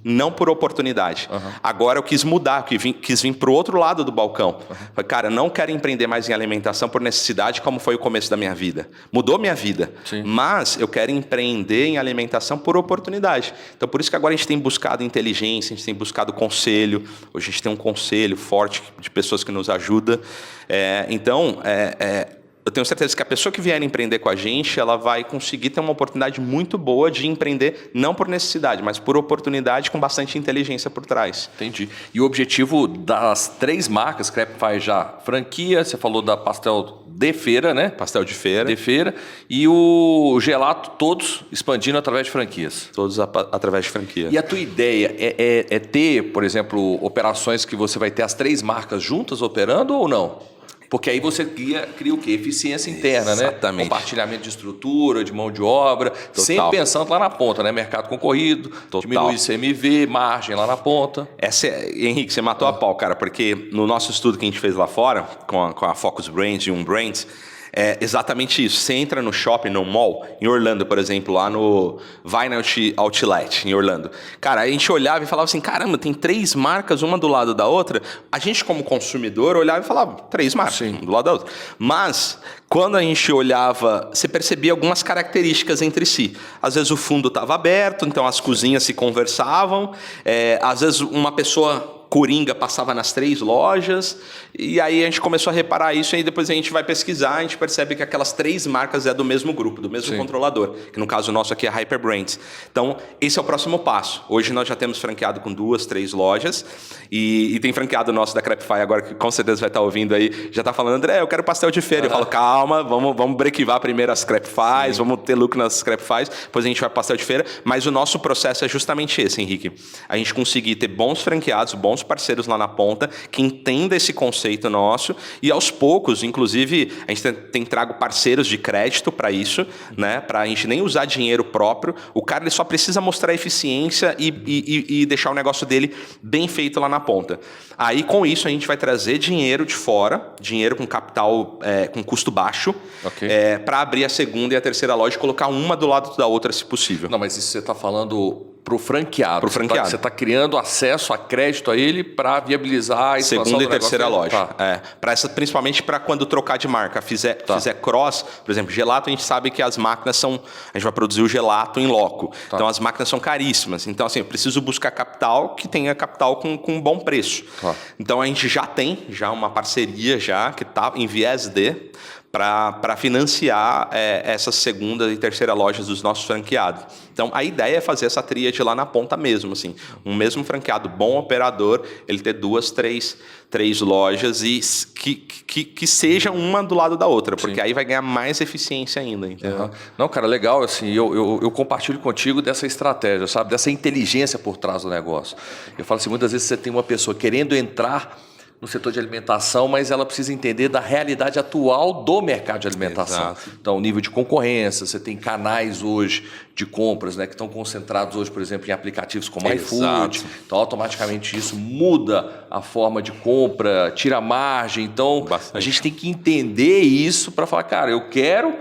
Não por oportunidade. Agora eu quis mudar, quis vir para o outro lado do balcão. Falei, cara, não quero empreender mais em alimentação por necessidade, como foi o começo da minha vida. Mudou minha vida. Mas eu quero empreender em alimentação por oportunidade. Então, por isso que agora a gente tem buscado inteligência, a gente tem buscado conselho. Hoje a gente tem um conselho forte de pessoas que nos ajudam. Eu tenho certeza que a pessoa que vier empreender com a gente, ela vai conseguir ter uma oportunidade muito boa de empreender, não por necessidade, mas por oportunidade, com bastante inteligência por trás. Entendi. E o objetivo das 3 marcas, Crepe faz já franquia, você falou da Pastel de Feira, né? Pastel de Feira. De Feira. E o Gelato, todos expandindo através de franquias. Todos através de franquia. E a tua ideia é ter, por exemplo, operações que você vai ter as 3 marcas juntas operando ou não? Porque aí você cria o quê? Eficiência interna, né? Compartilhamento de estrutura, de mão de obra, sempre pensando lá na ponta, né? Mercado concorrido, diminui ICMV, margem lá na ponta. Henrique, você matou a pau, cara, porque no nosso estudo que a gente fez lá fora, com a Focus Brands e Brands, é exatamente isso. Você entra no shopping, no mall, em Orlando, por exemplo, lá no Vinyl Outlet, em Orlando. Cara, a gente olhava e falava assim, caramba, tem 3 marcas, uma do lado da outra. A gente, como consumidor, olhava e falava, 3 marcas, uma do lado da outra. Mas, quando a gente olhava, você percebia algumas características entre si. Às vezes o fundo estava aberto, então as cozinhas se conversavam. Às vezes uma pessoa Coringa passava nas 3 lojas, e aí a gente começou a reparar isso, e aí depois a gente vai pesquisar, a gente percebe que aquelas 3 marcas é do mesmo grupo, do mesmo controlador, que no caso nosso aqui é Hyperbrands. Então, esse é o próximo passo. Hoje nós já temos franqueado com 2, 3 lojas, e tem franqueado nosso da Crepify agora, que com certeza vai estar ouvindo aí, já está falando, André, eu quero pastel de feira. Eu falo, calma, vamos brequivar primeiro as Crepifys, vamos ter lucro nas Crepifys, depois a gente vai para pastel de feira, mas o nosso processo é justamente esse, Henrique. A gente conseguir ter bons franqueados, bons parceiros lá na ponta, que entenda esse conceito nosso, e aos poucos, inclusive, a gente tem trago parceiros de crédito para isso, né? Para a gente nem usar dinheiro próprio, o cara ele só precisa mostrar eficiência e deixar o negócio dele bem feito lá na ponta. Aí, com isso, a gente vai trazer dinheiro de fora, dinheiro com capital, com custo baixo, para abrir a segunda e a terceira loja e colocar uma do lado da outra, se possível. Não, mas isso você está falando para o franqueado. Para o franqueado. Você está criando acesso a crédito a ele para viabilizar a expansão segunda e do terceira loja. Tá. Principalmente para quando trocar de marca, fizer cross, por exemplo, gelato, a gente sabe que as máquinas são... A gente vai produzir o gelato em loco. Tá. Então, as máquinas são caríssimas. Então, assim, eu preciso buscar capital que tenha capital com bom preço. Tá. Então, a gente já tem uma parceria que está em viés de... para financiar essas segunda e terceira lojas dos nossos franqueados. Então, a ideia é fazer essa tríade lá na ponta mesmo, assim. Um mesmo franqueado, bom operador, ele ter 2, 3 lojas e que seja uma do lado da outra, porque aí vai ganhar mais eficiência ainda. Entendeu? Não, cara, legal, assim, eu compartilho contigo dessa estratégia, sabe? Dessa inteligência por trás do negócio. Eu falo assim, muitas vezes você tem uma pessoa querendo entrar no setor de alimentação, mas ela precisa entender da realidade atual do mercado de alimentação. Exato. Então, o nível de concorrência, você tem canais hoje de compras, né, que estão concentrados hoje, por exemplo, em aplicativos como iFood. Então, automaticamente isso muda a forma de compra, tira a margem. Então, a gente tem que entender isso para falar, cara, eu quero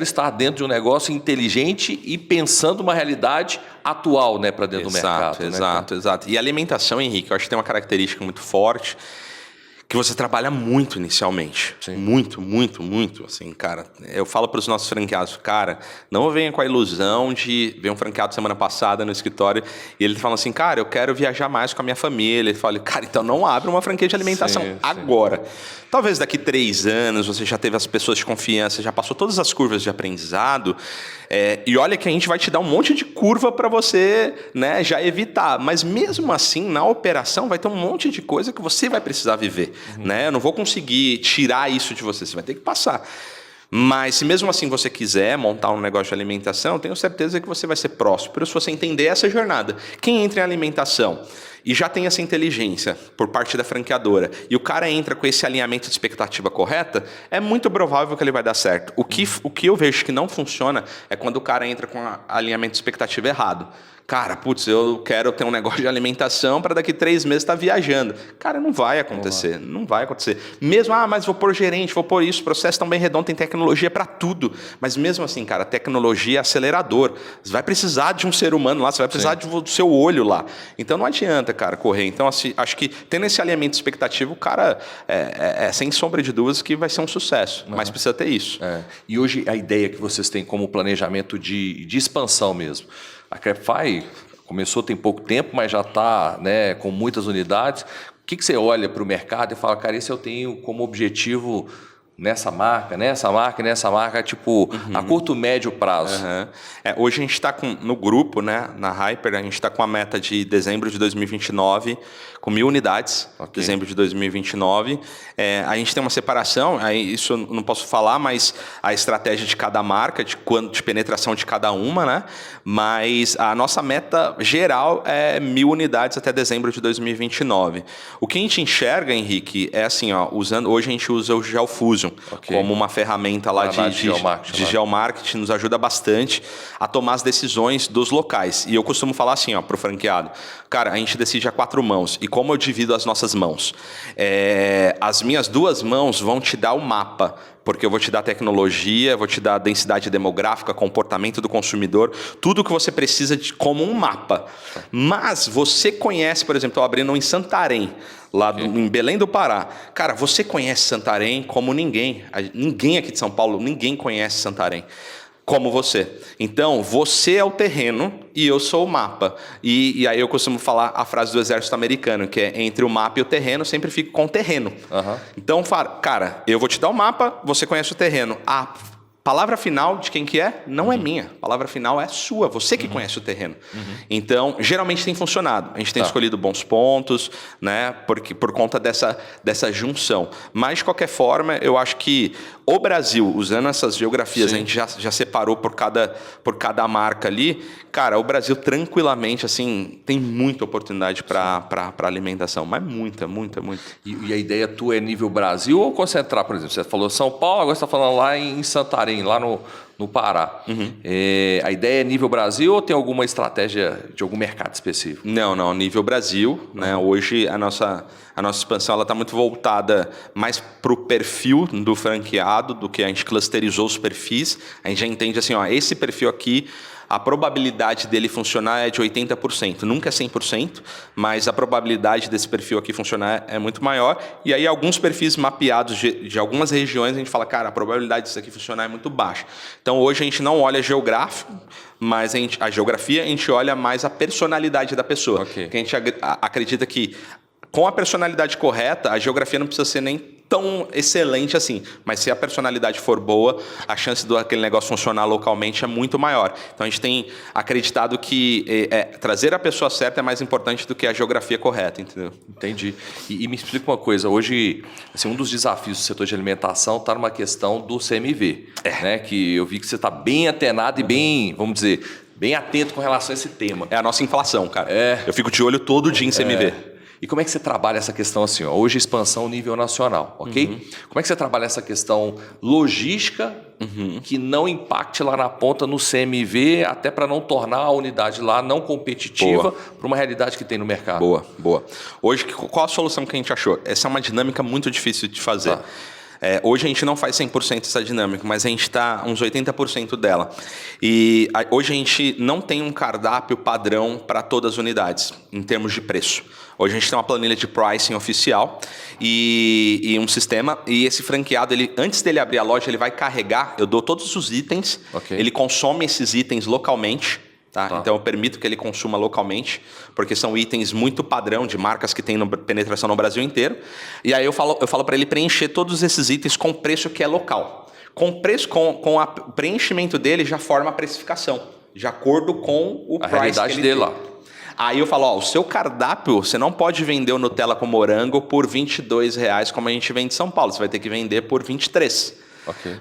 estar dentro de um negócio inteligente e pensando uma realidade atual, né, para dentro do mercado. Exato. E a alimentação, Henrique, eu acho que tem uma característica muito forte, que você trabalha muito inicialmente. Sim. Muito. Assim, cara, eu falo para os nossos franqueados, cara, não venha com a ilusão de ver um franqueado semana passada no escritório e ele fala assim, cara, eu quero viajar mais com a minha família. Ele fala, cara, então não abre uma franquia de alimentação agora. Talvez daqui 3 anos você já teve as pessoas de confiança, já passou todas as curvas de aprendizado. E olha que a gente vai te dar um monte de curva para você, né, já evitar. Mas mesmo assim, na operação, vai ter um monte de coisa que você vai precisar viver. Né? Eu não vou conseguir tirar isso de você vai ter que passar. Mas se mesmo assim você quiser montar um negócio de alimentação, eu tenho certeza que você vai ser próspero se você entender essa jornada. Quem entra em alimentação e já tem essa inteligência por parte da franqueadora e o cara entra com esse alinhamento de expectativa correta, é muito provável que ele vai dar certo. O que eu vejo que não funciona é quando o cara entra com alinhamento de expectativa errado. Cara, putz, eu quero ter um negócio de alimentação para daqui 3 meses estar viajando. Cara, não vai acontecer. Não vai acontecer. Mesmo, mas vou pôr gerente, vou pôr isso, processo tão bem redondo, tem tecnologia para tudo. Mas mesmo assim, cara, tecnologia é acelerador. Você vai precisar de um ser humano lá, você vai precisar do seu olho lá. Então não adianta, cara, correr. Então, assim, acho que tendo esse alinhamento expectativo, o cara, sem sombra de dúvidas, que vai ser um sucesso. Mas precisa ter isso. E hoje a ideia que vocês têm como planejamento de expansão mesmo. A Crepify começou tem pouco tempo, mas já está, né, com muitas unidades. O que você olha para o mercado e fala, cara, esse eu tenho como objetivo nessa marca, tipo, a curto, médio prazo? Hoje a gente está no grupo, né, na Hyper, a gente está com a meta de dezembro de 2029, com 1.000 unidades, dezembro de 2029. A gente tem uma separação, isso eu não posso falar, mas a estratégia de cada marca, de penetração de cada uma, né? Mas a nossa meta geral é 1.000 unidades até dezembro de 2029. O que a gente enxerga, Henrique, é assim, hoje a gente usa o GeoFusion como uma ferramenta lá de geomarketing, nos ajuda bastante a tomar as decisões dos locais. E eu costumo falar assim, para o franqueado, cara, a gente decide a 4 mãos. E como eu divido as nossas mãos? As minhas 2 mãos vão te dar o mapa, porque eu vou te dar tecnologia, vou te dar densidade demográfica, comportamento do consumidor, tudo que você precisa como um mapa. Mas você conhece, por exemplo, estou abrindo um em Santarém, lá em Belém do Pará. Cara, você conhece Santarém como ninguém. Ninguém aqui de São Paulo, ninguém conhece Santarém. como você. Então, você é o terreno e eu sou o mapa. E aí eu costumo falar a frase do exército americano, que é entre o mapa e o terreno, sempre fico com o terreno. Então, cara, eu vou te dar o mapa, você conhece o terreno. A palavra final de quem que é, não é minha. A palavra final é sua, você que conhece o terreno. Então, geralmente tem funcionado. A gente tem escolhido bons pontos, né, por conta dessa junção. Mas, de qualquer forma, eu acho que o Brasil, usando essas geografias, a gente já separou por cada marca ali. Cara, o Brasil tranquilamente, assim, tem muita oportunidade para alimentação. Mas muita. E a ideia tua é nível Brasil ou concentrar, por exemplo? Você falou São Paulo, agora você está falando lá em Santarém, lá no Pará. A ideia é nível Brasil ou tem alguma estratégia de algum mercado específico? Não, nível Brasil. Né? Hoje a nossa expansão está muito voltada mais para o perfil do franqueado, do que a gente clusterizou os perfis. A gente já entende assim, esse perfil aqui, a probabilidade dele funcionar é de 80%. Nunca é 100%, mas a probabilidade desse perfil aqui funcionar é muito maior. E aí alguns perfis mapeados de algumas regiões, a gente fala, cara, a probabilidade disso aqui funcionar é muito baixa. Então hoje a gente não olha geográfico, mas a geografia, a gente olha mais a personalidade da pessoa. Porque a gente acredita que com a personalidade correta, a geografia não precisa ser nem tão excelente assim, mas se a personalidade for boa, a chance daquele negócio funcionar localmente é muito maior. Então a gente tem acreditado que trazer a pessoa certa é mais importante do que a geografia correta, entendeu? Entendi. E me explica uma coisa, hoje, assim, um dos desafios do setor de alimentação está numa questão do CMV, né? Que eu vi que você está bem atenado e bem, vamos dizer, bem atento com relação a esse tema. É a nossa inflação, cara. Eu fico de olho todo dia em CMV. E como é que você trabalha essa questão assim? Hoje, expansão nível nacional, ok? Como é que você trabalha essa questão logística que não impacte lá na ponta no CMV, até para não tornar a unidade lá não competitiva para uma realidade que tem no mercado? Boa. Hoje, qual a solução que a gente achou? Essa é uma dinâmica muito difícil de fazer. Hoje a gente não faz 100% essa dinâmica, mas a gente está uns 80% dela. E hoje a gente não tem um cardápio padrão para todas as unidades, em termos de preço. Hoje a gente tem uma planilha de pricing oficial e um sistema. E esse franqueado, antes dele abrir a loja, ele vai carregar, eu dou todos os itens, ele consome esses itens localmente. Então eu permito que ele consuma localmente, porque são itens muito padrão de marcas que têm penetração no Brasil inteiro. E aí eu falo para ele preencher todos esses itens com preço que é local. Com o preenchimento dele já forma a precificação, de acordo com o price realidade que ele dele tem. lá. Aí eu falo, o seu cardápio, você não pode vender o Nutella com morango por R$22, como a gente vende em São Paulo. Você vai ter que vender por R$23.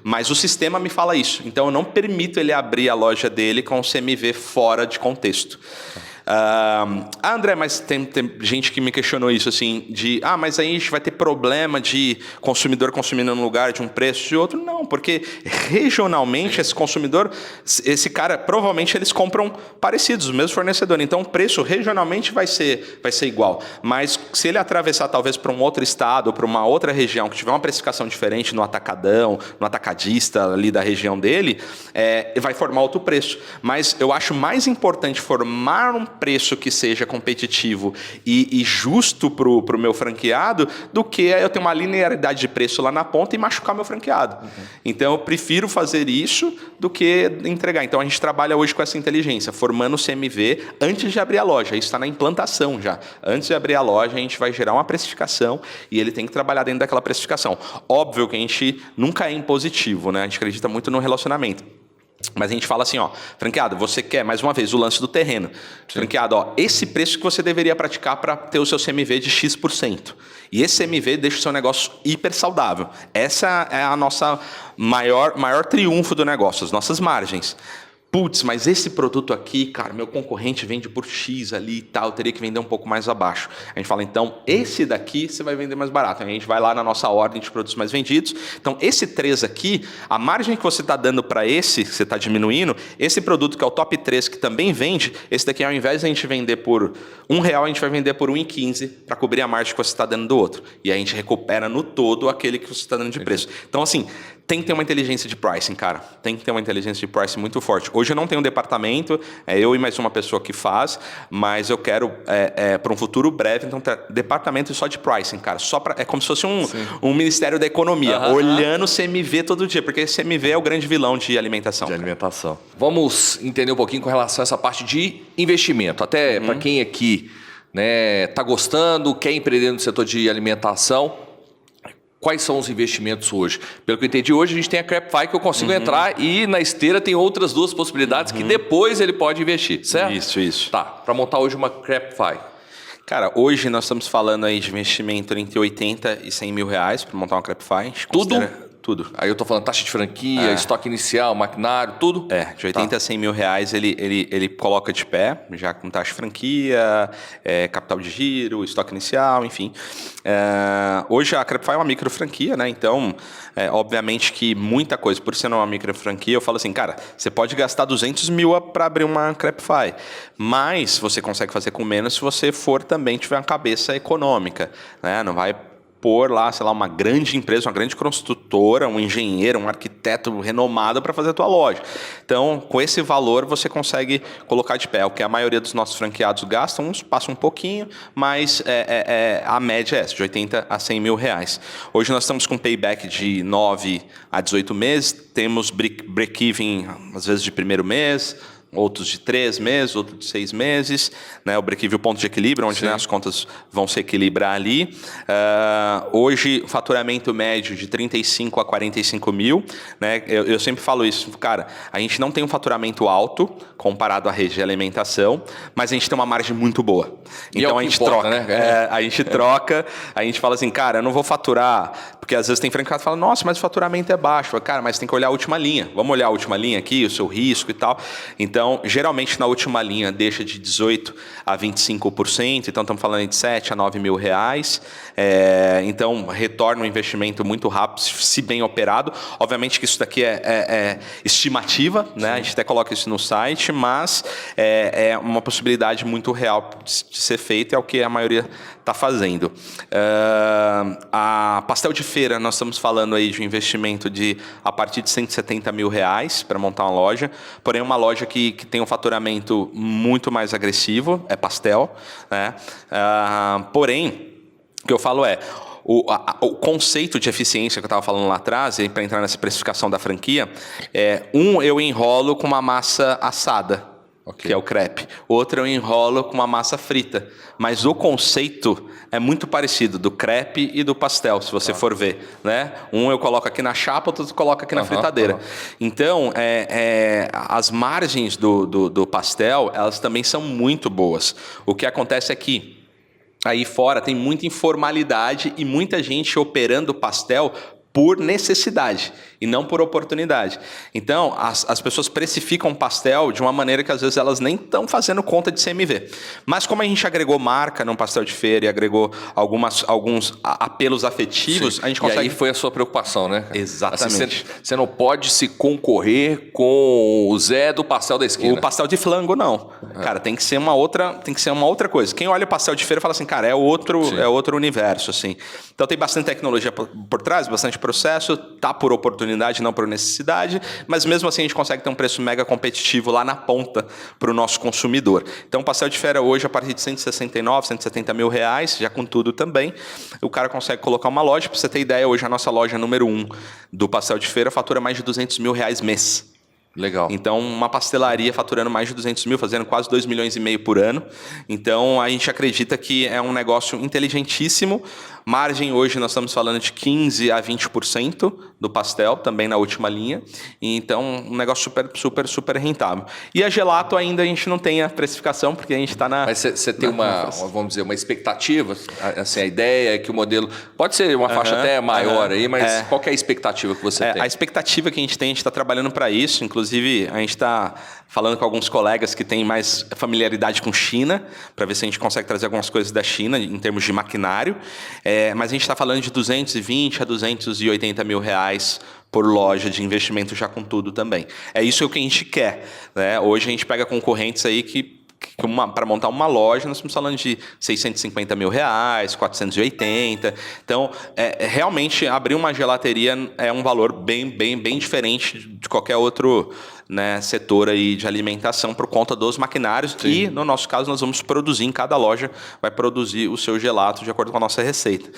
Mas o sistema me fala isso. Então eu não permito ele abrir a loja dele com o CMV fora de contexto. André, mas tem gente que me questionou isso, assim, mas aí a gente vai ter problema de consumidor consumindo num lugar de um preço de outro. Não, porque regionalmente esse consumidor, esse cara, provavelmente eles compram parecidos, o mesmo fornecedor. Então o preço regionalmente vai ser igual. Mas se ele atravessar talvez para um outro estado ou para uma outra região que tiver uma precificação diferente no atacadão, no atacadista ali da região dele, vai formar outro preço. Mas eu acho mais importante formar um preço que seja competitivo e justo para o meu franqueado do que eu ter uma linearidade de preço lá na ponta e machucar meu franqueado. Então eu prefiro fazer isso do que entregar. Então a gente trabalha hoje com essa inteligência, formando o CMV antes de abrir a loja. Isso está na implantação já. Antes de abrir a loja, a gente vai gerar uma precificação e ele tem que trabalhar dentro daquela precificação. Óbvio que a gente nunca é impositivo, né? A gente acredita muito no relacionamento. Mas a gente fala assim, franqueado, você quer, mais uma vez, o lance do terreno. Franqueado, esse preço que você deveria praticar para ter o seu CMV de X%. E esse CMV deixa o seu negócio hiper saudável. Essa é a nossa maior triunfo do negócio, as nossas margens. Putz, mas esse produto aqui, cara, meu concorrente vende por X ali e tal, eu teria que vender um pouco mais abaixo. A gente fala, então, esse daqui você vai vender mais barato. Aí a gente vai lá na nossa ordem de produtos mais vendidos. Então, esse 3 aqui, a margem que você está dando para esse, que você está diminuindo, esse produto que é o top 3, que também vende, esse daqui, ao invés de a gente vender por R$1, a gente vai vender por R$1,15 para cobrir a margem que você está dando do outro. E aí a gente recupera no todo aquele que você está dando de preço. Então, assim, tem que ter uma inteligência de pricing, cara. Tem que ter uma inteligência de pricing muito forte. Hoje eu não tenho um departamento, eu e mais uma pessoa que faz, mas eu quero, para um futuro breve, então, ter departamento só de pricing, cara. É como se fosse um Ministério da Economia, olhando o CMV todo dia, porque esse CMV é o grande vilão de alimentação. De alimentação. Vamos entender um pouquinho com relação a essa parte de investimento. Até para quem aqui tá gostando, quer empreender no setor de alimentação. Quais são os investimentos hoje? Pelo que eu entendi, hoje a gente tem a Crepify que eu consigo entrar e na esteira tem outras duas possibilidades que depois ele pode investir, certo? Isso. Tá, para montar hoje uma Crepify. Cara, hoje nós estamos falando aí de investimento entre 80 e 100 mil reais para montar uma Crepify. Tudo. Aí eu tô falando taxa de franquia, estoque inicial, maquinário, tudo? De 80 a 100 mil reais ele coloca de pé, já com taxa de franquia, capital de giro, estoque inicial, enfim. Hoje a Crepify é uma micro franquia, né? Então, obviamente que muita coisa, por ser uma micro franquia, eu falo assim, cara, você pode gastar 200 mil para abrir uma Crepify, mas você consegue fazer com menos se você também tiver uma cabeça econômica, né? Não vai pôr lá, sei lá, uma grande empresa, uma grande construtora, um engenheiro, um arquiteto renomado para fazer a tua loja. Então, com esse valor, você consegue colocar de pé. O que a maioria dos nossos franqueados gastam, uns passam um pouquinho, mas a média é essa, de 80 a 100 mil reais. Hoje nós estamos com payback de 9 a 18 meses, temos break-even, às vezes, de primeiro mês, outros de 3 meses, outros de 6 meses, né? O break-even, o ponto de equilíbrio, onde as contas vão se equilibrar ali. Hoje, o faturamento médio de 35 a 45 mil, né? Eu sempre falo isso, cara, a gente não tem um faturamento alto comparado à rede de alimentação, mas a gente tem uma margem muito boa. Então a gente troca, né? A gente troca, a gente fala assim, cara, eu não vou faturar, porque às vezes tem franqueado que fala, nossa, mas o faturamento é baixo. Falo, cara, mas tem que olhar a última linha. Vamos olhar a última linha aqui, o seu risco e tal. Então, geralmente na última linha deixa de 18% a 25%, então estamos falando de 7 a 9 mil reais. Então, retorna um investimento muito rápido, se bem operado. Obviamente que isso daqui é estimativa, né? A gente até coloca isso no site, mas é uma possibilidade muito real de ser feita, é o que a maioria está fazendo. A pastel de feira, nós estamos falando aí de um investimento a partir de 170 mil reais para montar uma loja, porém uma loja que tem um faturamento muito mais agressivo, é pastel, né? Porém, o que eu falo o conceito de eficiência que eu estava falando lá atrás, para entrar nessa precificação da franquia, eu enrolo com uma massa assada, que é o crepe. Outro eu enrolo com uma massa frita. Mas o conceito é muito parecido do crepe e do pastel, se você for ver, né? Um eu coloco aqui na chapa, outro eu coloco aqui na fritadeira. Então, as margens do pastel, elas também são muito boas. O que acontece é que aí fora tem muita informalidade e muita gente operando pastel por necessidade e não por oportunidade. Então, as pessoas precificam pastel de uma maneira que às vezes elas nem estão fazendo conta de CMV. Mas como a gente agregou marca num pastel de feira e agregou alguns apelos afetivos, a gente consegue... E aí foi a sua preocupação, né? Exatamente. Assim, você não pode se concorrer com o Zé do pastel da esquina. O pastel de flango, não. Cara, tem que ser uma outra coisa. Quem olha o pastel de feira fala assim, cara, é outro universo, assim. Então tem bastante tecnologia por trás, bastante processo, tá por oportunidade, não por necessidade, mas mesmo assim a gente consegue ter um preço mega competitivo lá na ponta para o nosso consumidor. Então o pastel de feira hoje, a partir de 169, 170 mil reais, já com tudo também, o cara consegue colocar uma loja. Para você ter ideia, hoje a nossa loja número 1 do pastel de feira fatura mais de 200 mil reais mês. Legal. Então, uma pastelaria faturando mais de 200 mil, fazendo quase 2,5 milhões por ano. Então, a gente acredita que é um negócio inteligentíssimo. Margem hoje nós estamos falando de 15% a 20% do pastel, também na última linha. Então, um negócio super rentável. E a gelato ainda a gente não tem a precificação, porque a gente está na... Mas você tem vamos dizer, uma expectativa? Assim, a ideia é que o modelo... Pode ser uma faixa até maior aí, mas qual que é a expectativa que você tem? A expectativa que a gente está trabalhando para isso. Inclusive, a gente está falando com alguns colegas que têm mais familiaridade com China, para ver se a gente consegue trazer algumas coisas da China, em termos de maquinário. Mas a gente está falando de 220 a 280 mil reais por loja de investimento já com tudo também. É isso que a gente quer, né? Hoje a gente pega concorrentes aí que para montar uma loja, nós estamos falando de 650 mil reais, 480. Então, realmente, abrir uma gelateria é um valor bem diferente de qualquer outro, né, setor aí de alimentação por conta dos maquinários. Sim. E, no nosso caso, nós vamos produzir, em cada loja vai produzir o seu gelato de acordo com a nossa receita.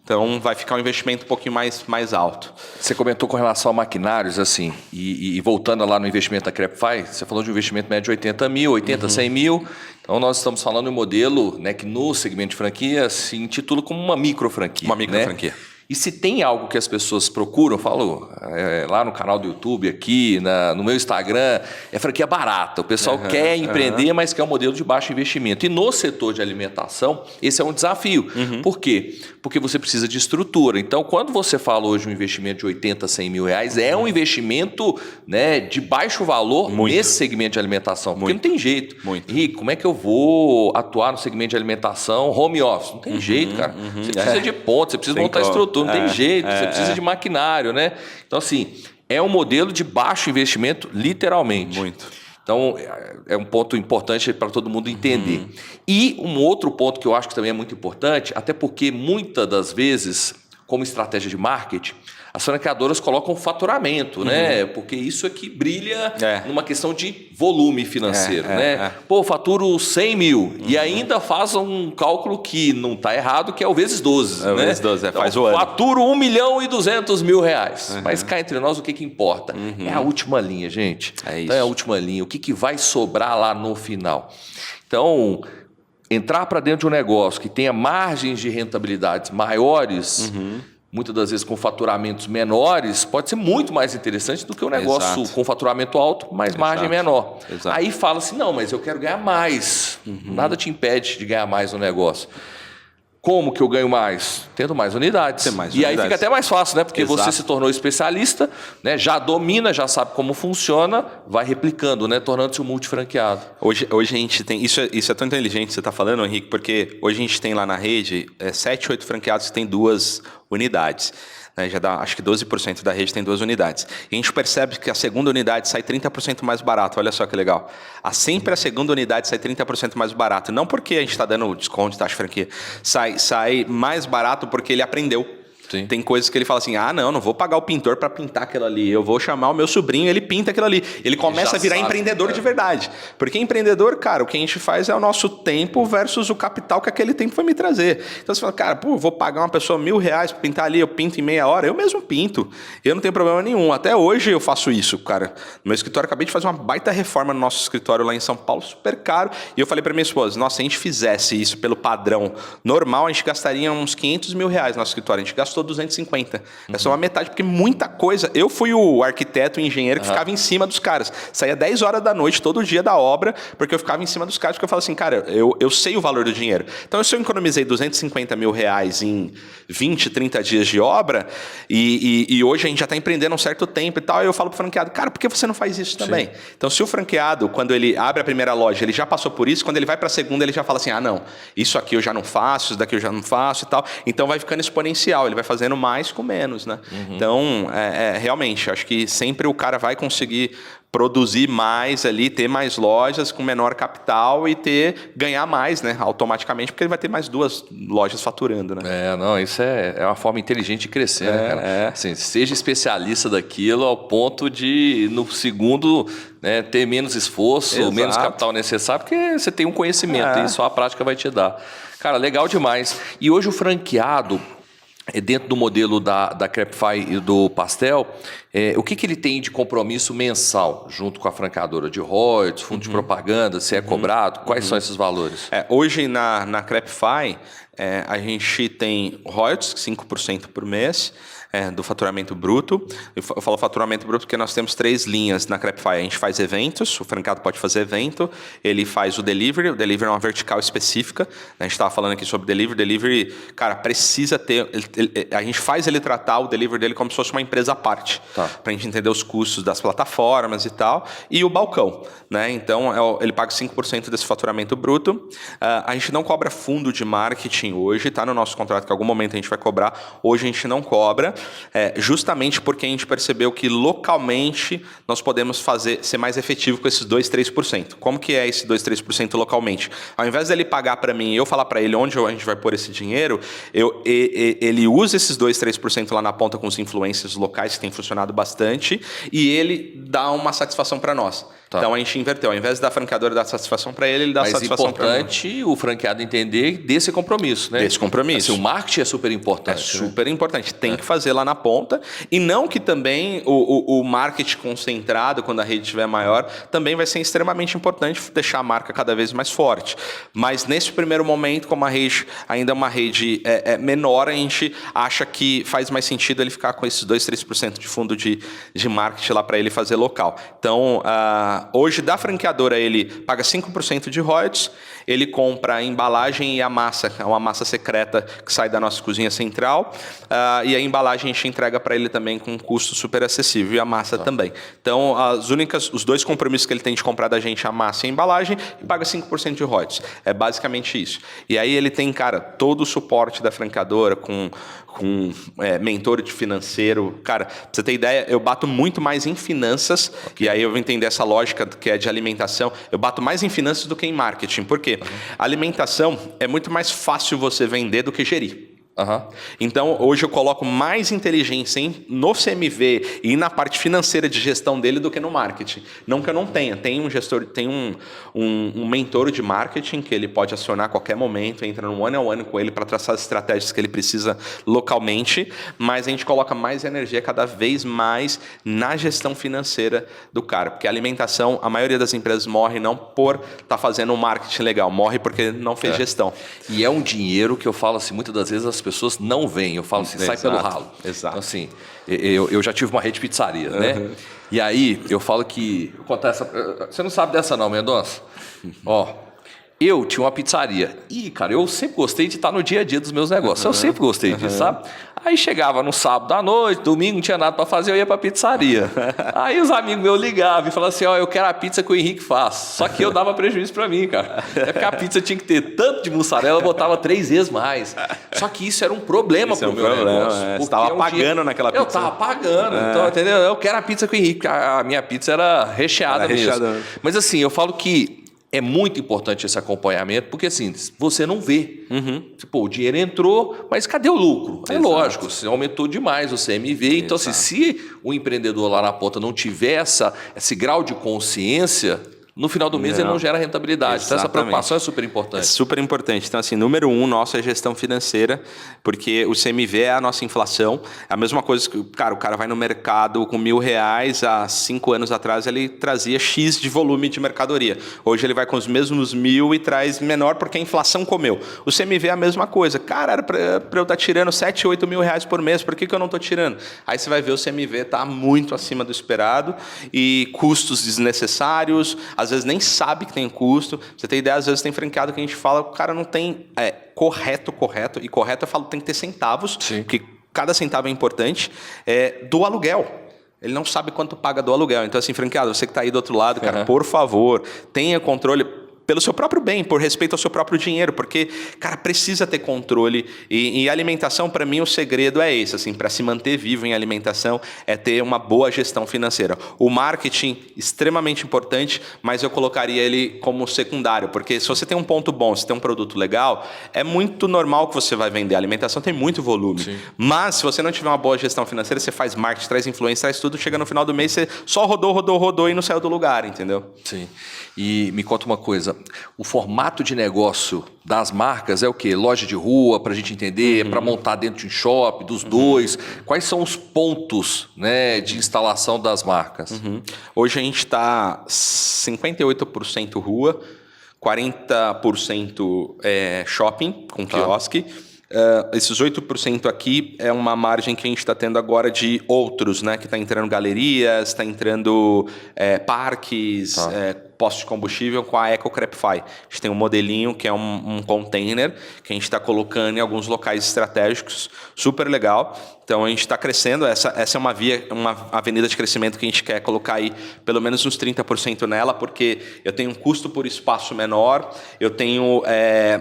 Então, vai ficar um investimento um pouquinho mais alto. Você comentou com relação a maquinários, assim, e voltando lá no investimento da Crepify, você falou de um investimento médio de 80 mil, 80, 100 mil. Então, nós estamos falando de um modelo, né, que no segmento de franquia se intitula como uma micro franquia. Uma micro franquia. E se tem algo que as pessoas procuram, eu falo lá no canal do YouTube, aqui, no meu Instagram, é franquia barata. O pessoal quer empreender, mas quer um modelo de baixo investimento. E no setor de alimentação, esse é um desafio. Por quê? Porque você precisa de estrutura. Então, quando você fala hoje um investimento de 80, 100 mil reais, é um investimento, né, de baixo valor nesse segmento de alimentação. Porque não tem jeito. Henrique, como é que eu vou atuar no segmento de alimentação home office? Não tem jeito, cara. Você precisa de pontos, você precisa montar estrutura. Não tem jeito, você precisa de maquinário, né? Então, assim, é um modelo de baixo investimento, literalmente. Então, é um ponto importante para todo mundo entender. E um outro ponto que eu acho que também é muito importante, até porque muitas das vezes, como estratégia de marketing, as franqueadoras colocam faturamento, né? Porque isso é que brilha numa questão de volume financeiro, né? Pô, faturo 100 mil e ainda faz um cálculo que não está errado, que é o vezes 12. É o vezes 12, então, faz o ano. Faturo 1 milhão e 200 mil reais. Mas cá entre nós, o que importa? É a última linha, gente. Então, é a última linha. O que vai sobrar lá no final? Então, entrar para dentro de um negócio que tenha margens de rentabilidade maiores... muitas das vezes com faturamentos menores, pode ser muito mais interessante do que um negócio com faturamento alto, mas margem menor. Aí fala assim, não, mas eu quero ganhar mais. Nada te impede de ganhar mais no negócio. Como que eu ganho mais? Tendo mais unidades. E aí fica até mais fácil, né? Porque você se tornou especialista, né? Já domina, já sabe como funciona, vai replicando, né? Tornando-se um multifranqueado. Hoje a gente tem... Isso é tão inteligente que você está falando, Henrique, porque hoje a gente tem lá na rede 7, 8 franqueados que têm 2 unidades. Já dá, acho que 12% da rede tem 2 unidades. E a gente percebe que a segunda unidade sai 30% mais barato. Olha só que legal. Sempre a segunda unidade sai 30% mais barato. Não porque a gente está dando desconto de taxa de franquia. Sai mais barato porque ele aprendeu. Sim. Tem coisas que ele fala assim, não vou pagar o pintor para pintar aquilo ali, eu vou chamar o meu sobrinho, ele pinta aquilo ali. Ele começa a virar empreendedor de verdade. Porque empreendedor, cara, o que a gente faz é o nosso tempo versus o capital que aquele tempo foi me trazer. Então você fala, cara, vou pagar uma pessoa R$1.000 para pintar ali, eu pinto em meia hora, eu mesmo pinto. Eu não tenho problema nenhum. Até hoje eu faço isso, cara. No meu escritório, acabei de fazer uma baita reforma no nosso escritório lá em São Paulo, super caro. E eu falei para minha esposa, nossa, se a gente fizesse isso pelo padrão normal, a gente gastaria uns R$500 mil no nosso escritório. A gente gastou 250. É só uma metade, porque muita coisa... Eu fui o arquiteto e engenheiro que ficava em cima dos caras. Saía 10 horas da noite, todo dia da obra, porque eu ficava em cima dos caras, porque eu falava assim, cara, eu sei o valor do dinheiro. Então, se eu economizei 250 mil reais em 20, 30 dias de obra, e hoje a gente já está empreendendo um certo tempo e tal, eu falo pro franqueado, cara, por que você não faz isso também? Sim. Então, se o franqueado, quando ele abre a primeira loja, ele já passou por isso, quando ele vai para a segunda, ele já fala assim, não, isso aqui eu já não faço, isso daqui eu já não faço e tal. Então, vai ficando exponencial, ele vai fazendo mais com menos, né? Então, realmente, acho que sempre o cara vai conseguir produzir mais ali, ter mais lojas com menor capital e ganhar mais, né? Automaticamente, porque ele vai ter mais 2 lojas faturando, né? Isso é uma forma inteligente de crescer, né, cara? Assim, seja especialista daquilo ao ponto de, no segundo, né, ter menos esforço, menos capital necessário, porque você tem um conhecimento e só a prática vai te dar. Cara, legal demais. E hoje o franqueado, dentro do modelo da Crepify e do Pastel, o que ele tem de compromisso mensal junto com a franqueadora? De royalties, fundo de propaganda, se é cobrado? Quais são esses valores? Hoje na Crepify, a gente tem royalties, 5% por mês, do faturamento bruto. Eu falo faturamento bruto porque nós temos 3 linhas na Crepify. A gente faz eventos, o franqueado pode fazer evento, ele faz o delivery é uma vertical específica. A gente estava falando aqui sobre delivery, cara, precisa ter... a gente faz ele tratar o delivery dele como se fosse uma empresa à parte, para a gente entender os custos das plataformas e tal, e o balcão, né? Então, ele paga 5% desse faturamento bruto. A gente não cobra fundo de marketing marketing hoje, está no nosso contrato que em algum momento a gente vai cobrar, hoje a gente não cobra, justamente porque a gente percebeu que localmente nós podemos ser mais efetivo com esses 2, 3%. Como que é esse 2, 3% localmente? Ao invés dele pagar para mim e eu falar para ele onde a gente vai pôr esse dinheiro, ele usa esses 2, 3% lá na ponta com os influencers locais, que tem funcionado bastante, e ele dá uma satisfação para nós. Tá. Então a gente inverteu. Ao invés da franqueadora dar satisfação para ele dá satisfação para nós. Mas é importante o franqueado entender desse compromisso, né? Desse compromisso. Assim, o marketing é super importante. É super importante. Tem que fazer lá na ponta. E não que também o marketing concentrado, quando a rede estiver maior, também vai ser extremamente importante deixar a marca cada vez mais forte. Mas nesse primeiro momento, como a rede ainda é uma rede menor, a gente acha que faz mais sentido ele ficar com esses 2, 3% de fundo de marketing lá para ele fazer local. Então, hoje, da franqueadora, ele paga 5% de royalties, ele compra a embalagem e a massa, é uma massa secreta que sai da nossa cozinha central, e a embalagem a gente entrega para ele também com um custo super acessível, e a massa também. Então, os dois compromissos que ele tem de comprar da gente, a massa e a embalagem, e paga 5% de royalties. É basicamente isso. E aí ele tem, cara, todo o suporte da franqueadora com mentor de financeiro. Cara, pra você ter ideia, eu bato muito mais em finanças, e aí eu vou entender essa lógica que é de alimentação, eu bato mais em finanças do que em marketing. Por quê? Alimentação é muito mais fácil você vender do que gerir. Então, hoje eu coloco mais inteligência no CMV e na parte financeira de gestão dele do que no marketing. Não que eu não tenha. Tem um gestor, tem um mentor de marketing que ele pode acionar a qualquer momento, entra no one-on-one com ele para traçar as estratégias que ele precisa localmente, mas a gente coloca mais energia cada vez mais na gestão financeira do cara. Porque a alimentação, a maioria das empresas morre não por estar fazendo um marketing legal, morre porque não fez gestão. E é um dinheiro que eu falo assim, muitas das vezes as pessoas não veem, eu falo assim, sai pelo ralo. Exato. Então, assim, eu já tive uma rede de pizzaria, né? E aí, eu falo que... Você não sabe dessa não, Mendonça? Ó, eu tinha uma pizzaria. E, cara, eu sempre gostei de estar no dia a dia dos meus negócios. Eu sempre gostei disso, sabe? Aí chegava no sábado à noite, domingo, não tinha nada para fazer, eu ia para pizzaria. Aí os amigos meus ligavam e falavam assim, ó, eu quero a pizza que o Henrique faz. Só que eu dava prejuízo para mim, cara. É porque a pizza tinha que ter tanto de mussarela, eu botava 3 vezes mais. Só que isso era um problema pro meu negócio. Você estava pagando naquela pizza. Eu estava pagando, então, entendeu? Eu quero a pizza com o Henrique, a minha pizza era recheada mesmo. Mas assim, eu falo que é muito importante esse acompanhamento, porque assim, você não vê. Tipo, o dinheiro entrou, mas cadê o lucro? É lógico, você aumentou demais o CMV. Então, assim, se o empreendedor lá na ponta não tiver esse grau de consciência, no final do mês ele não gera rentabilidade. Então, essa preocupação é super importante. É super importante. Então, assim, número 1 nosso é gestão financeira, porque o CMV é a nossa inflação. É a mesma coisa que, cara, o cara vai no mercado com R$1.000, há 5 anos atrás ele trazia X de volume de mercadoria. Hoje ele vai com os mesmos 1.000 e traz menor porque a inflação comeu. O CMV é a mesma coisa. Cara, era para eu estar tirando 7, 8 mil reais por mês, por que eu não estou tirando? Aí você vai ver o CMV está muito acima do esperado e custos desnecessários, às vezes nem sabe que tem custo. Pra você ter ideia, às vezes tem franqueado que a gente fala, o cara não tem correto, e correto eu falo tem que ter centavos, porque cada centavo é importante, do aluguel. Ele não sabe quanto paga do aluguel. Então, assim, franqueado, você que está aí do outro lado, cara, por favor, tenha controle pelo seu próprio bem, por respeito ao seu próprio dinheiro, porque, cara, precisa ter controle. E alimentação, para mim, o segredo é esse, assim, para se manter vivo em alimentação, é ter uma boa gestão financeira. O marketing, extremamente importante, mas eu colocaria ele como secundário, porque se você tem um ponto bom, se tem um produto legal, é muito normal que você vai vender. A alimentação tem muito volume. Sim. Mas, se você não tiver uma boa gestão financeira, você faz marketing, traz influência, traz tudo, chega no final do mês, você só rodou e não saiu do lugar, entendeu? Sim. E me conta uma coisa, o formato de negócio das marcas é o quê? Loja de rua, para a gente entender, para montar dentro de um shopping, dos dois. Quais são os pontos, né, de instalação das marcas? Hoje a gente está 58% rua, 40% shopping, com quiosque. Esses 8% aqui é uma margem que a gente está tendo agora de outros, né? Que está entrando galerias, está entrando parques, posto de combustível com a EcoCrapify. A gente tem um modelinho que é um container que a gente está colocando em alguns locais estratégicos, super legal. Então a gente está crescendo, essa é uma avenida de crescimento que a gente quer colocar aí pelo menos uns 30% nela, porque eu tenho um custo por espaço menor, eu tenho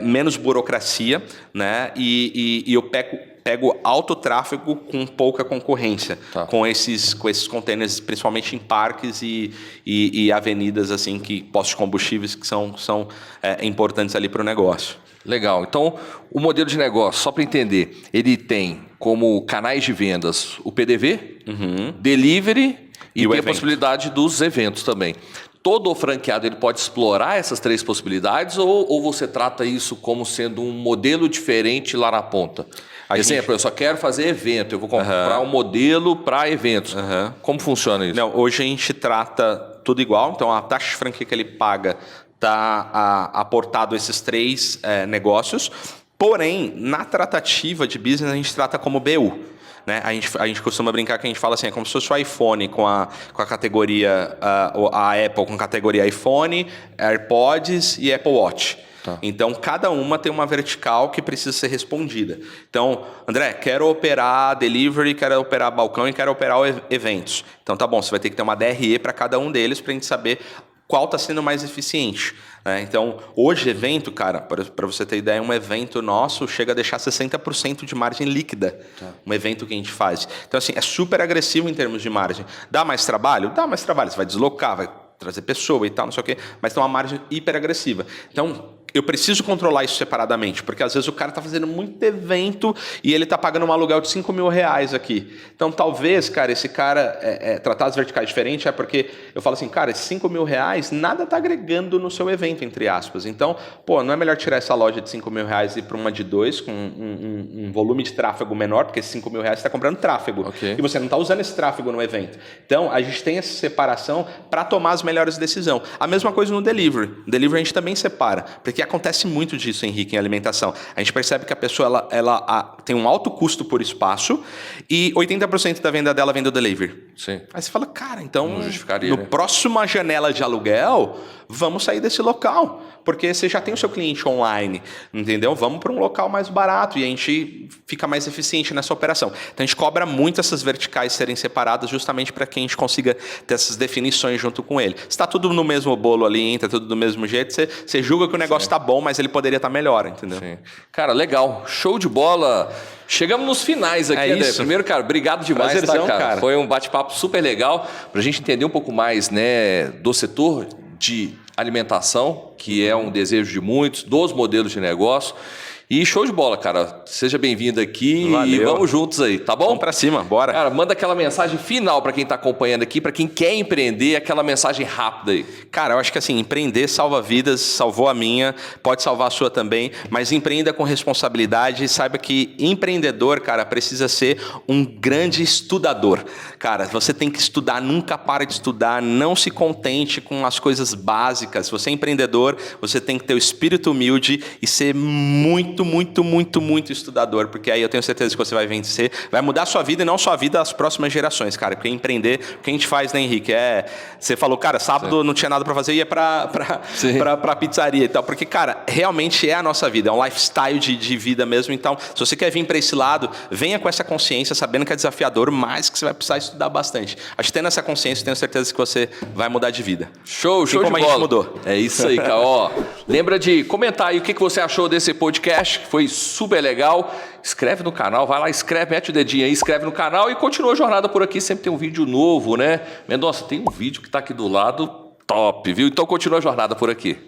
menos burocracia, né? E eu pego alto tráfego com pouca concorrência, com esses containers, principalmente em parques e avenidas assim, que postos de combustíveis que são importantes ali para o negócio. Legal. Então, o modelo de negócio, só para entender, ele tem como canais de vendas o PDV, delivery e tem a possibilidade dos eventos também. Todo franqueado ele pode explorar essas 3 possibilidades ou você trata isso como sendo um modelo diferente lá na ponta? Exemplo, eu só quero fazer evento, eu vou comprar um modelo para eventos. Como funciona isso? Não, hoje a gente trata tudo igual, então a taxa de franquia que ele paga está aportado esses 3 negócios, porém, na tratativa de business a gente trata como BU. Né? A gente costuma brincar que a gente fala assim, é como se fosse o iPhone com a categoria, a Apple com a categoria iPhone, AirPods e Apple Watch. Então, cada uma tem uma vertical que precisa ser respondida. Então, André, quero operar delivery, quero operar balcão e quero operar eventos. Então, tá bom, você vai ter que ter uma DRE para cada um deles para a gente saber qual está sendo mais eficiente. Né? Então, hoje, evento, cara, para você ter ideia, um evento nosso chega a deixar 60% de margem líquida. Um evento que a gente faz. Então, assim, é super agressivo em termos de margem. Dá mais trabalho? Dá mais trabalho. Você vai deslocar, vai trazer pessoa e tal, não sei o quê, mas tem uma margem hiper agressiva. Então, eu preciso controlar isso separadamente, porque às vezes o cara está fazendo muito evento e ele está pagando um aluguel de R$5.000 aqui. Então, talvez, cara, esse cara tratar as verticais diferente é porque eu falo assim, cara, esses R$5.000 nada está agregando no seu evento, entre aspas. Então, pô, não é melhor tirar essa loja de R$5.000 e ir para uma de 2 com um volume de tráfego menor, porque esses R$5.000 você está comprando tráfego. E você não está usando esse tráfego no evento. Então, a gente tem essa separação para tomar as melhores decisões. A mesma coisa no delivery. No delivery a gente também separa, porque acontece muito disso, Henrique, em alimentação. A gente percebe que a pessoa ela tem um alto custo por espaço e 80% da venda dela vem do delivery. Sim. Aí você fala, cara, então no próxima janela de aluguel, vamos sair desse local, porque você já tem o seu cliente online, entendeu? Vamos para um local mais barato e a gente fica mais eficiente nessa operação. Então a gente cobra muito essas verticais serem separadas justamente para que a gente consiga ter essas definições junto com ele. Se está tudo no mesmo bolo ali, está tudo do mesmo jeito, você julga que o negócio está bom, mas ele poderia estar melhor, entendeu? Sim. Cara, legal. Show de bola. Chegamos nos finais aqui, André. Primeiro, cara, obrigado demais, prazerzão, cara. Foi um bate-papo super legal para a gente entender um pouco mais, né, do setor de alimentação, que é um desejo de muitos, dos modelos de negócio. E show de bola, cara. Seja bem-vindo aqui. Valeu. E vamos juntos aí, tá bom? Vamos pra cima, bora. Cara, manda aquela mensagem final para quem tá acompanhando aqui, para quem quer empreender, aquela mensagem rápida aí. Cara, eu acho que assim, empreender salva vidas, salvou a minha, pode salvar a sua também, mas empreenda com responsabilidade e saiba que empreendedor, cara, precisa ser um grande estudador. Cara, você tem que estudar, nunca para de estudar, não se contente com as coisas básicas. Se você é empreendedor, você tem que ter o espírito humilde e ser muito estudador, porque aí eu tenho certeza que você vai vencer, vai mudar a sua vida e não só a vida das próximas gerações, cara, porque empreender, o que a gente faz, né, Henrique, você falou, cara, sábado não tinha nada para fazer, ia pra pizzaria e tal, porque, cara, realmente é a nossa vida, é um lifestyle de vida mesmo, então, se você quer vir para esse lado, venha com essa consciência, sabendo que é desafiador, mas que você vai precisar estudar bastante. Acho que tendo essa consciência, tenho certeza que você vai mudar de vida. Show de bola. A gente mudou. É isso aí, cara. Ó, lembra de comentar aí o que você achou desse podcast, que foi super legal. Inscreve no canal, vai lá, escreve, mete o dedinho aí, inscreve no canal e continua a jornada por aqui. Sempre tem um vídeo novo, né? Mendonça, tem um vídeo que tá aqui do lado, top, viu? Então continua a jornada por aqui.